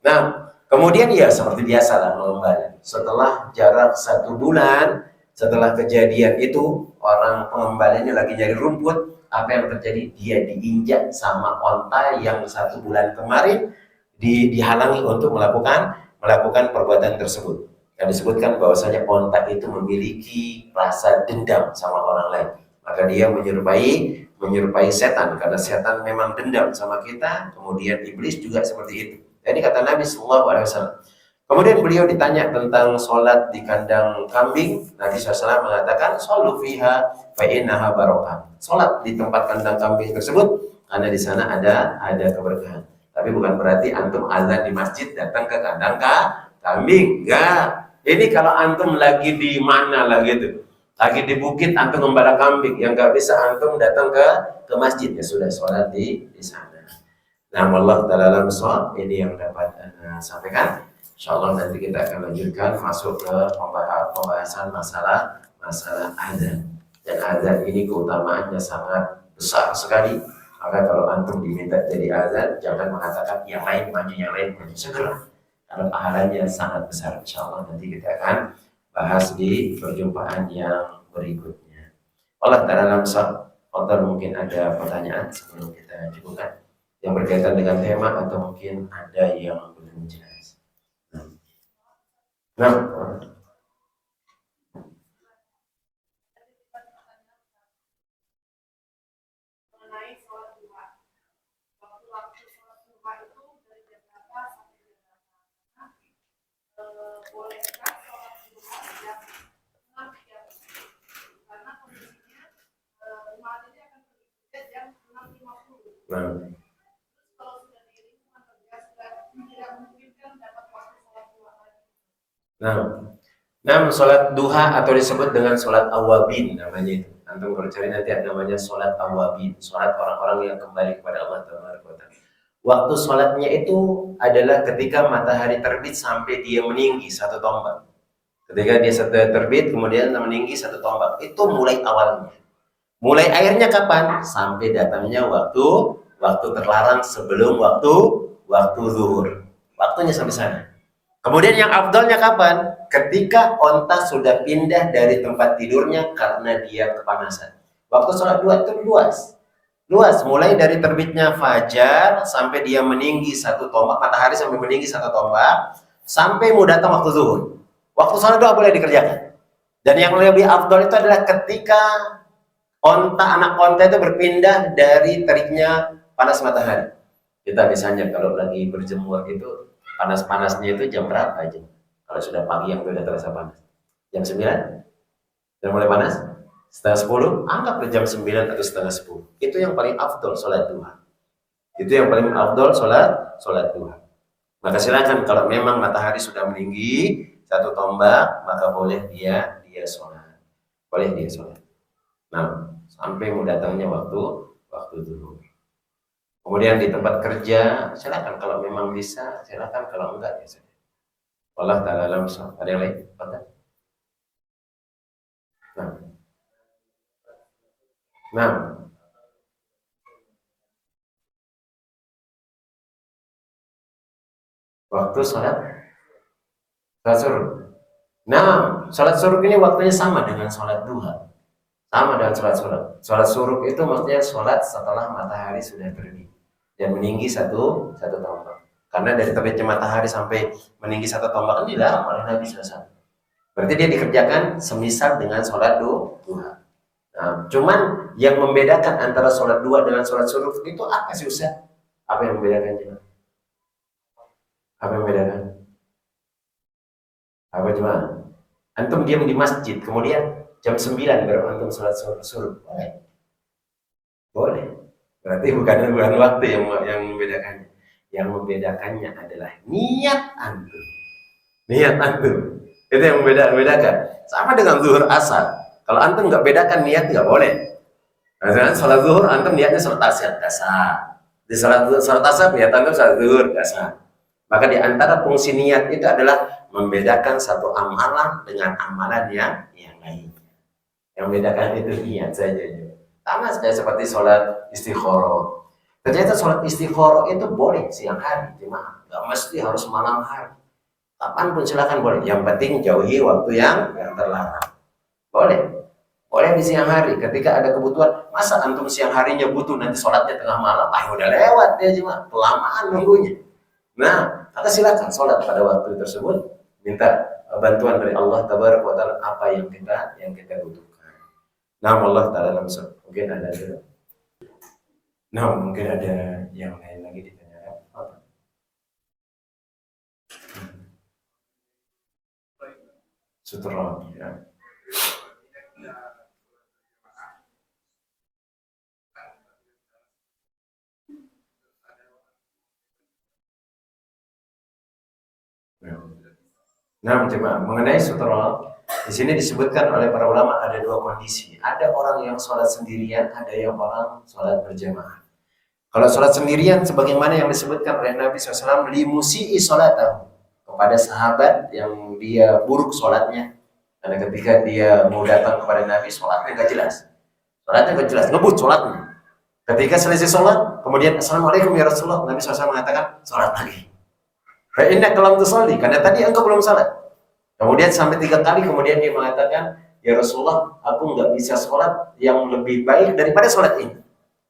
Nah, kemudian ya seperti biasa lah mengembala. Setelah jarak 1 bulan, setelah kejadian itu, orang pengembalanya lagi nyari rumput, apa yang terjadi? Dia diinjak sama onta yang 1 bulan kemarin dihalangi untuk melakukan perbuatan tersebut. Yang disebutkan bahwasanya onta itu memiliki rasa dendam sama orang lain. Maka dia menyerupai setan, karena setan memang dendam sama kita, kemudian iblis juga seperti itu. Jadi kata Nabi Sallallahu Alaihi Wasallam. Kemudian beliau ditanya tentang sholat di kandang kambing. Nabi SAW mengatakan, "Shollu fiha fa innaha barokah." Sholat di tempat kandang kambing tersebut karena di sana ada keberkahan. Tapi bukan berarti antum azan di masjid datang ke kandang kambing. Enggak. Ini kalau antum lagi di mana lah gitu, lagi di bukit antum gembala kambing, yang nggak bisa antum datang ke masjid, ya sudah sholat di sana. Nah, wallahu ta'ala alam shawab. Ini yang dapat sampaikan. Insyaallah nanti kita akan lanjutkan masuk ke pembahasan masalah azan. Dan azan ini keutamaannya sangat besar sekali. Maka kalau antum diminta jadi azan, jangan mengatakan yang lain maju, segera. Karena pahalanya sangat besar. Insyaallah nanti kita akan bahas di perjumpaan yang berikutnya. Allah ta'ala alam shawab. Mungkin ada pertanyaan sebelum kita cukupkan yang berkaitan dengan tema, atau mungkin ada yang belum jelas. Nah, Nah, sholat duha atau disebut dengan sholat awabin namanya itu. Antum kalau cari nanti ada namanya sholat awabin, sholat orang-orang yang kembali kepada Allah Taala. Waktu sholatnya itu adalah ketika matahari terbit sampai dia meninggi satu tombak. Ketika dia terbit kemudian meninggi satu tombak, itu mulai awalnya. Mulai akhirnya kapan? Sampai datangnya waktu terlarang sebelum waktu zuhur. Waktunya sampai sana. Kemudian yang afdalnya kapan? Ketika onta sudah pindah dari tempat tidurnya karena dia kepanasan. Waktu sholat duha itu luas, mulai dari terbitnya fajar sampai dia meninggi satu tombak, matahari sampai meninggi satu tombak, sampai mau datang waktu zuhur. Waktu sholat duha boleh dikerjakan. Dan yang lebih afdal itu adalah ketika anak onta itu berpindah dari teriknya panas matahari. Kita misalnya kalau lagi berjemur itu panas-panasnya itu jam berapa aja? Kalau sudah pagi yang sudah terasa panas. Jam 9? Dan mulai panas? Setengah 10? Anggaplah jam 9 atau setengah 10. Itu yang paling afdol sholat duha. Itu yang paling afdol sholat duha. Maka silakan kalau memang matahari sudah meninggi satu tombak, maka boleh dia sholat. Boleh dia sholat. Nah, sampai mau datangnya waktu zuhur. Kemudian di tempat kerja, silakan kalau memang bisa, silakan kalau enggak ya saja. Allah Ta'ala alam. Ada yang lain? Nah, waktu sholat suruh. Nah, sholat suruh ini waktunya sama dengan sholat duha. Sama dengan sholat suruh. Sholat suruh itu maksudnya sholat setelah matahari sudah terbit dan meninggi satu tombak. Karena dari terbitnya matahari sampai meninggi satu tombak ini dilarang oleh Nabi SAW. Berarti dia dikerjakan semisal dengan sholat duha. Nah, cuman yang membedakan antara sholat duha dengan sholat suruh itu apa sih Ustaz? Apa yang membedakannya? Apa yang membedakan? Apa cuma? Antum diam di masjid, kemudian jam 9 baru antum sholat suruh. Boleh. Berarti bukan waktu yang membedakannya. Yang membedakannya adalah niat antum. Niat antum. Itu yang membedakan. Sama dengan zuhur asar. Kalau antum nggak bedakan niat nggak boleh. Nah, sholat zuhur antum niatnya sholat asar nggak sah. Di sholat asar niat antum sholat zuhur nggak sah. Maka di antara fungsi niat itu adalah membedakan satu amalan dengan amalan yang lain. Yang membedakan itu niat saja. Sama seperti sholat istikharah. Ternyata sholat istikharah itu boleh siang hari, cuma nggak mesti harus malam hari. Kapanpun silakan boleh. Yang penting jauhi waktu yang terlarang. Boleh di siang hari. Ketika ada kebutuhan, masa antum siang harinya butuh nanti sholatnya tengah malam? Udah lewat ya cuma kelamaan nunggunya. Nah, maka silakan sholat pada waktu tersebut. Minta bantuan dari Allah Tabaraka wa Ta'ala apa yang kita butuhkan. Nah, Allah Ta'ala langsung. Mungkin ada yang lain lagi ditanyakan. Sutra ya. Nah, coba mengenai sutra, di sini disebutkan oleh para ulama ada dua kondisi. Ada orang yang sholat sendirian, ada yang orang sholat berjamaah. Kalau sholat sendirian, sebagaimana yang disebutkan oleh Nabi SAW, limusi'i sholatahu, kepada sahabat yang dia buruk sholatnya. Karena ketika dia mau datang kepada Nabi, sholatnya nggak jelas. Ngebut sholatnya. Ketika selesai sholat, kemudian Assalamualaikum ya Rasulullah, Nabi SAW mengatakan, sholat lagi. Fa'inna kalam tusalli, karena tadi engkau belum salat. Kemudian sampai 3 kali, kemudian dia mengatakan, ya Rasulullah, aku nggak bisa sholat yang lebih baik daripada sholat ini.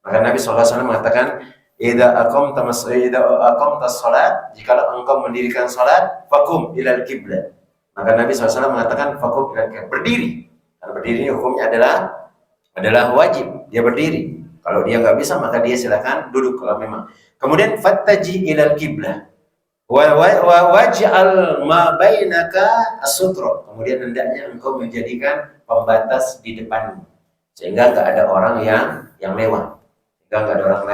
Maka Nabi SAW mengatakan, idza aqamta sholat, jikalau engkau mendirikan sholat, fakum ilal qiblat. Maka Nabi SAW mengatakan, fakum ilal qiblat, berdiri. Karena berdiri ini hukumnya adalah wajib, dia berdiri. Kalau dia nggak bisa, maka dia silakan duduk kalau memang. Kemudian fattaji ilal qiblat. Waj'al ma bainaka as-sutra. Kemudian hendaknya engkau menjadikan pembatas di depanmu, sehingga enggak ada orang yang lewat. Sehingga enggak ada orang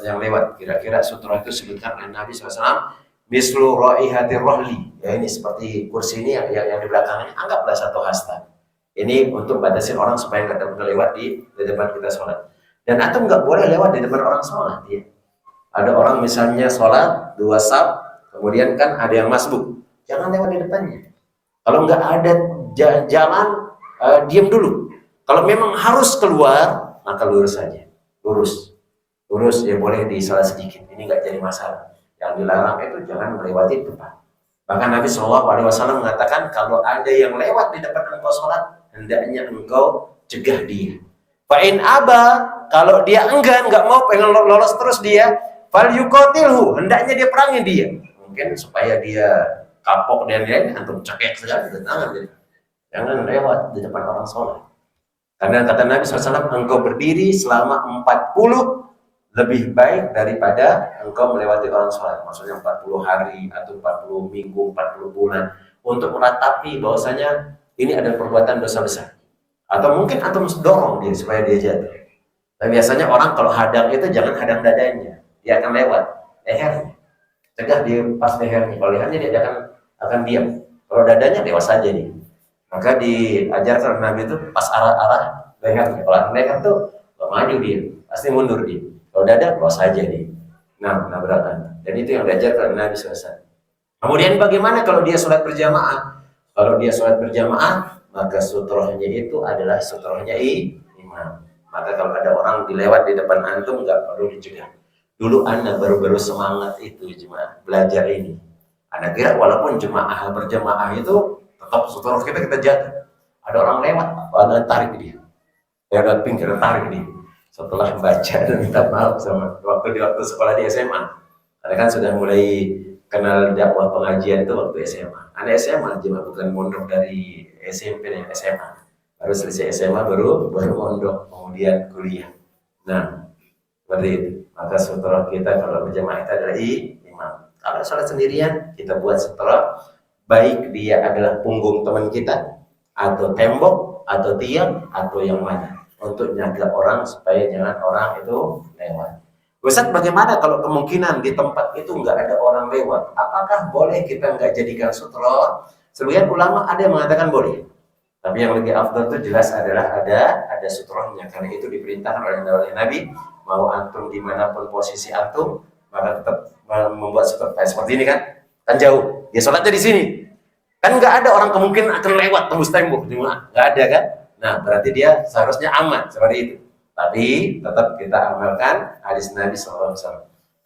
yang lewat. Kira-kira sutra itu disebutkan oleh Nabi SAW mislu raihatir rohli. Ya ini seperti kursi ini yang di belakangnya, anggaplah satu hasta. Ini untuk batasin orang supaya nggak lewat di depan kita sholat. Dan antum nggak boleh lewat di depan orang sholat. Ya. Ada orang misalnya sholat 2 saf, kemudian kan ada yang masbuk, jangan lewat di depannya. Kalau nggak ada jalan, diam dulu. Kalau memang harus keluar, maka lurus saja, lurus ya boleh di salah sedikit. Ini nggak jadi masalah. Yang dilarang itu jangan melewati depan. Bahkan Nabi SAW mengatakan kalau ada yang lewat di depan engkau sholat, hendaknya engkau cegah dia. Fa'in aba, kalau dia enggan, nggak mau, pengen lolos terus dia, fal yuqatilhu, hendaknya dia perangi dia. Mungkin supaya dia kapok dan lain, antum cekek segala, jangan lewat di depan orang sholat. Karena kata Nabi SAW, engkau berdiri selama 40 lebih baik daripada engkau melewati orang sholat. Maksudnya 40 hari atau 40 minggu, 40 bulan, untuk meratapi bahwasanya ini ada perbuatan dosa besar. Atau mungkin antum dorong dia supaya dia jatuh. Dan biasanya orang kalau hadang itu jangan hadang dadanya, dia akan lewat lehernya. Cegah dia pas lehernya. Kalau lehernya dia akan diam. Kalau dadanya lewat saja nih. Maka diajarkan Nabi itu pas arah lehernya. Kalau leher tuh maju dia, pasti mundur dia. Kalau dada lewat saja nih. Nah, nabrakan. Dan itu yang diajarkan Nabi SAW. Kemudian bagaimana kalau dia sholat berjamaah? Kalau dia sholat berjamaah, maka sutrohnya itu adalah sutrohnya imam. Maka kalau ada orang dilewat di depan antum, nggak perlu dicegah. Dulu anak baru-baru semangat itu jemaah belajar ini. Anak kira walaupun jemaah berjamaah itu tetap sutroh kita jaga. Ada orang lewat, anak tarik dia. Ya ada pinggir tarik dia. Setelah baca dan minta maaf sama waktu sekolah di SMA. Karena kan sudah mulai kenal dakwah pengajian itu waktu SMA. Anak SMA cuma bukan mondok dari SMP dan SMA. Baru selesai SMA baru mondok, kemudian kuliah. Nah, seperti itu. Maka sutra kita kalau berjamaah itu adalah imam. Kalau sholat sendirian, kita buat sutra. Baik dia adalah punggung teman kita, atau tembok, atau tiang, atau yang mana. Untuk jaga orang supaya jangan orang itu lewat. Ustaz, bagaimana kalau kemungkinan di tempat itu nggak ada orang lewat? Apakah boleh kita nggak jadikan sutra? Sebagian ulama ada yang mengatakan boleh. Tapi yang lebih afdal itu jelas adalah ada sutrohnya. Karena itu diperintahkan oleh Nabi. Mau antum dimanapun posisi antum, maka tetap membuat sutra. Seperti ini kan? Kan jauh. Dia sholatnya di sini. Kan nggak ada orang kemungkinan akan lewat tembus tembok. Nggak ada kan? Nah, berarti dia seharusnya aman seperti itu. Tapi tetap kita amalkan hadis Nabi SAW.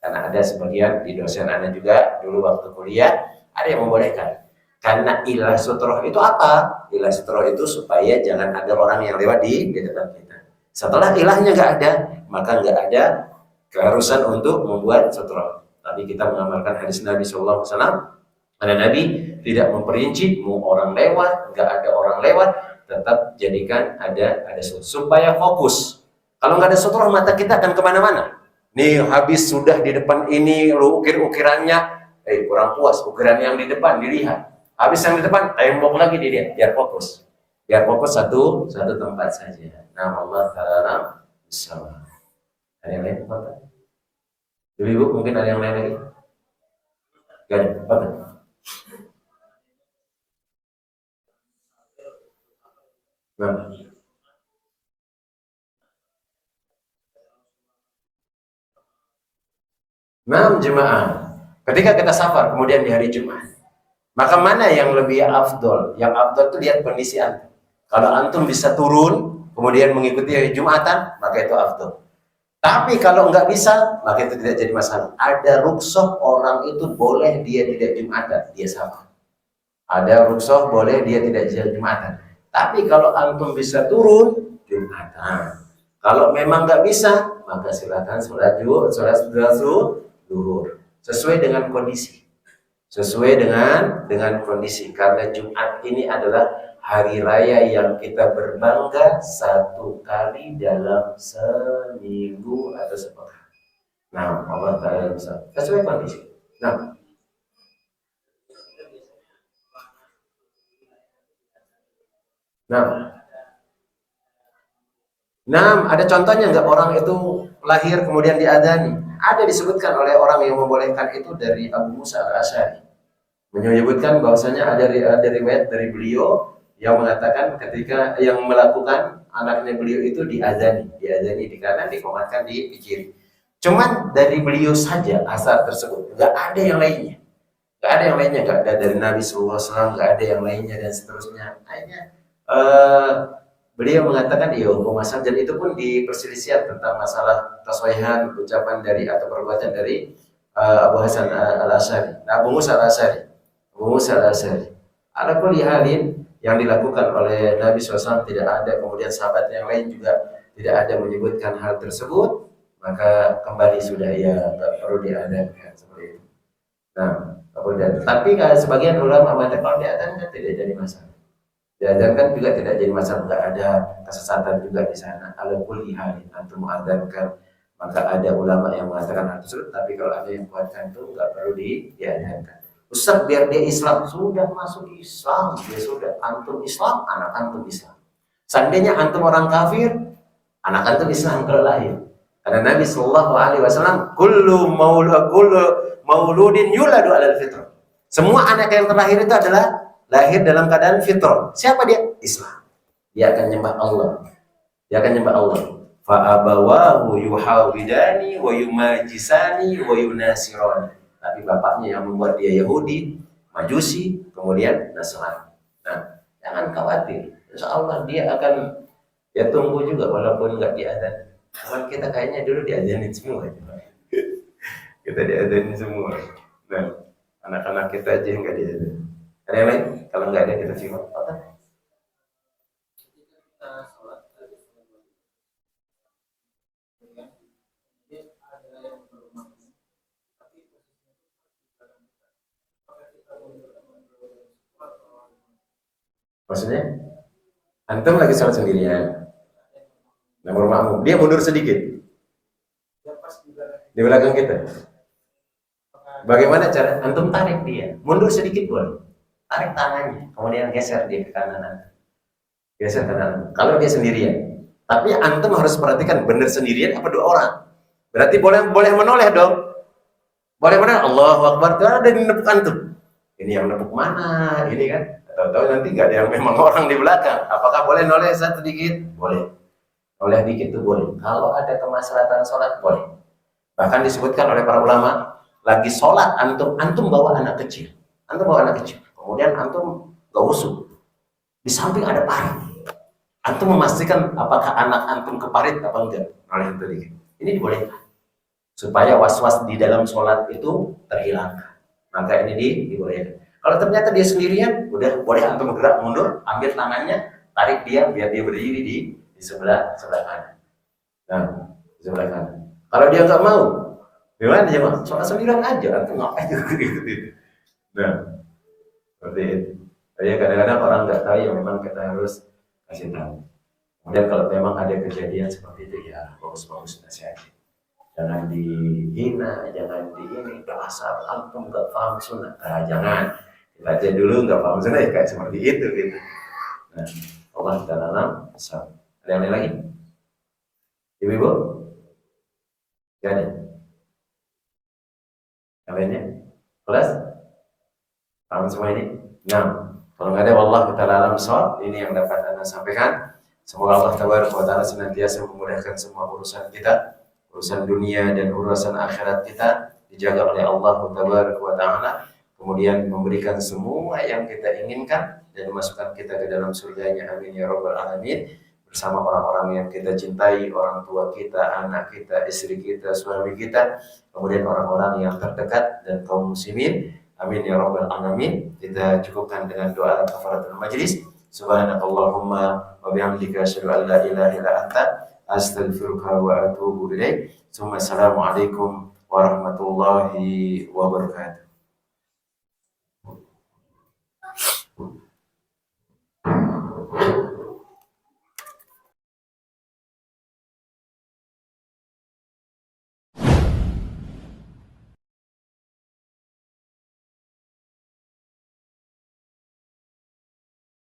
Karena ada sebagian di dosen Anda juga dulu waktu kuliah ada yang membolehkan. Karena ilah sutroh itu apa? Ilah sutroh itu supaya jangan ada orang yang lewat di depan kita. Setelah ilahnya nggak ada, maka nggak ada keharusan untuk membuat sutroh. Tapi kita mengamalkan hadis Nabi SAW. Karena Nabi tidak memperinci mau orang lewat, nggak ada orang lewat, tetap jadikan ada supaya fokus. Kalau nggak ada sutroh, mata kita akan kemana-mana. Nih habis sudah di depan ini, lu ukir-ukirannya, kurang puas. Ukiran yang di depan dilihat. Habis yang di depan, tembok lagi dilihat. Biar fokus. Biar fokus satu tempat saja. Nah, Allah Ta'ala bersama. Ada yang lain? Apa? Ibu mungkin ada yang lain lagi? Gak ada? Apa? Nah. Jemaah. Ketika kita safar, kemudian di hari Jumat, maka mana yang lebih afdol? Yang afdol itu lihat kondisi antum. Kalau antum bisa turun, kemudian mengikuti hari Jumatan, maka itu afdol. Tapi kalau nggak bisa, maka itu tidak jadi masalah. Ada rukhsah orang itu boleh dia tidak Jumatan, dia safar. Ada rukhsah boleh dia tidak Jumatan. Tapi kalau antum bisa turun, Jumatan. Kalau memang nggak bisa, maka silakan sholat zuhur sesuai dengan kondisi. Sesuai dengan kondisi. Karena Jumat ini adalah hari raya yang kita berbangga satu kali dalam seminggu atau sepekan. Nah, Allah Ta'ala bisa sesuai kondisi. Nah, ada contohnya nggak orang itu lahir kemudian diadzani? Ada disebutkan oleh orang yang membolehkan itu dari Abu Musa al-Asy'ari, menyebutkan bahwasanya ada riwayat dari beliau yang mengatakan ketika yang melakukan anaknya beliau itu diazani di kanan, dikomatkan di kiri. Cuman dari beliau saja asar tersebut, nggak ada yang lainnya, nggak ada dari Nabi SAW, nggak ada yang lainnya dan seterusnya. Akhirnya beliau mengatakan iya hukum asal, dan itu pun di perselisihan tentang masalah taswihan ucapan dari atau perbuatan dari Abu Hasan al-Asy'ari, Abu Musa al-Asy'ari. Ada kulli halin yang dilakukan oleh Nabi SAW tidak ada, kemudian sahabat yang lain juga tidak ada menyebutkan hal tersebut, maka kembali sudah ya tak perlu diadakan seperti itu. Nah, kemudian tapi sebagian ulama mengatakan kalau diadakan tidak jadi masalah. Diadzankan juga tidak jadi masalah, nggak ada kesesatan juga di sana. Ala kulli halin antum muadzankan, maka ada ulama yang mengatakan hal tersebut, tapi kalau ada yang kuatkan itu nggak perlu diadzankan. Ustaz biar dia Islam, sudah masuk Islam, dia sudah antum Islam, anak antum Islam. Seandainya antum orang kafir, anak antum Islam kalau lahir. Karena Nabi Shallallahu Alaihi Wasallam, kullu mauludin yuladu alal fitrah. Semua anak yang terlahir itu adalah lahir dalam keadaan fitrah. Siapa dia? Islam. Dia akan nyembah Allah. Fa abawahu yuhawidani wa yumajisani wa yunasirani. Tapi bapaknya yang membuat dia Yahudi, Majusi, kemudian Nasrani. Nah, jangan khawatir. Insya Allah dia akan tunggu juga walaupun nggak diadzan. Cuman kita kayaknya dulu diazanin semua. Kita diazanin semua. Nah, anak-anak kita aja yang nggak diadzan. Ada yang lain? Kalau nggak ada kita simak. Maksudnya, antum lagi salat sendirian, nomor makmum, dia mundur sedikit di belakang kita. Bagaimana cara antum tarik dia? Mundur sedikit boleh, tarik tangannya, kemudian geser dia ke kanan. Geser ke kanan. Kalau dia sendirian, tapi antum harus perhatikan benar sendirian apa dua orang. Berarti boleh menoleh dong. Boleh menoleh. Allahu Akbar. Karena ada yang nepuk antum. Ini yang nepuk mana? Ini kan. Tahu-tahu nanti nggak ada yang memang orang di belakang. Apakah boleh noleh sedikit? Boleh. Noleh dikit itu boleh. Kalau ada kemaslahatan sholat boleh. Bahkan disebutkan oleh para ulama, lagi sholat antum bawa anak kecil. Kemudian antum gak usuh. Di samping ada parit. Antum memastikan apakah anak antum ke parit apa enggak. Noleh sedikit. Ini dibolehkan. Supaya was-was di dalam sholat itu terhilangkan. Maka ini dibolehkan. Kalau ternyata dia sendirian, udah boleh antum gerak mundur, ambil tangannya, tarik dia biar dia berdiri di sebelah kanan. Nah, di sebelah kanan. Kalau dia nggak mau, gimana dia mau? Sholat sendirian aja, antum ngapain gitu. Nah, seperti itu. Jadi kadang-kadang orang nggak tahu, ya memang kita harus kasih tahu. Kemudian kalau memang ada kejadian seperti itu, ya bagus-bagus nasihatnya. Jangan dihina, jangan ini dasar antum nggak paham sunnah. Nah, jangan. Kita aja dulu nggak paham sunnah ya kayak seperti itu gitu. Nah, Allah Ta'ala asal. Ada yang lain lagi? Ibu-ibu? Gak ada. Yang lainnya? Kelas? Paham semua ini? Nah, kalau nggak ada, wallahu ta'ala alam shawab. Ini yang dapat Anda sampaikan. Semoga Allah Ta'ala senantiasa memudahkan semua urusan kita, urusan dunia dan urusan akhirat kita dijaga oleh Allah Ta'ala. Kemudian memberikan semua yang kita inginkan dan memasukkan kita ke dalam surganya. Amin ya rabbal alamin. Bersama orang-orang yang kita cintai, orang tua kita, anak kita, istri kita, suami kita, kemudian orang-orang yang terdekat dan kaum muslimin. Amin ya rabbal alamin. Kita cukupkan dengan doa kafaratul majlis. Subhanakallahumma wa bihamdika asyhadu an la ilaha illa anta astaghfiruka wa atubu ilaik. Assalamualaikum warahmatullahi wabarakatuh.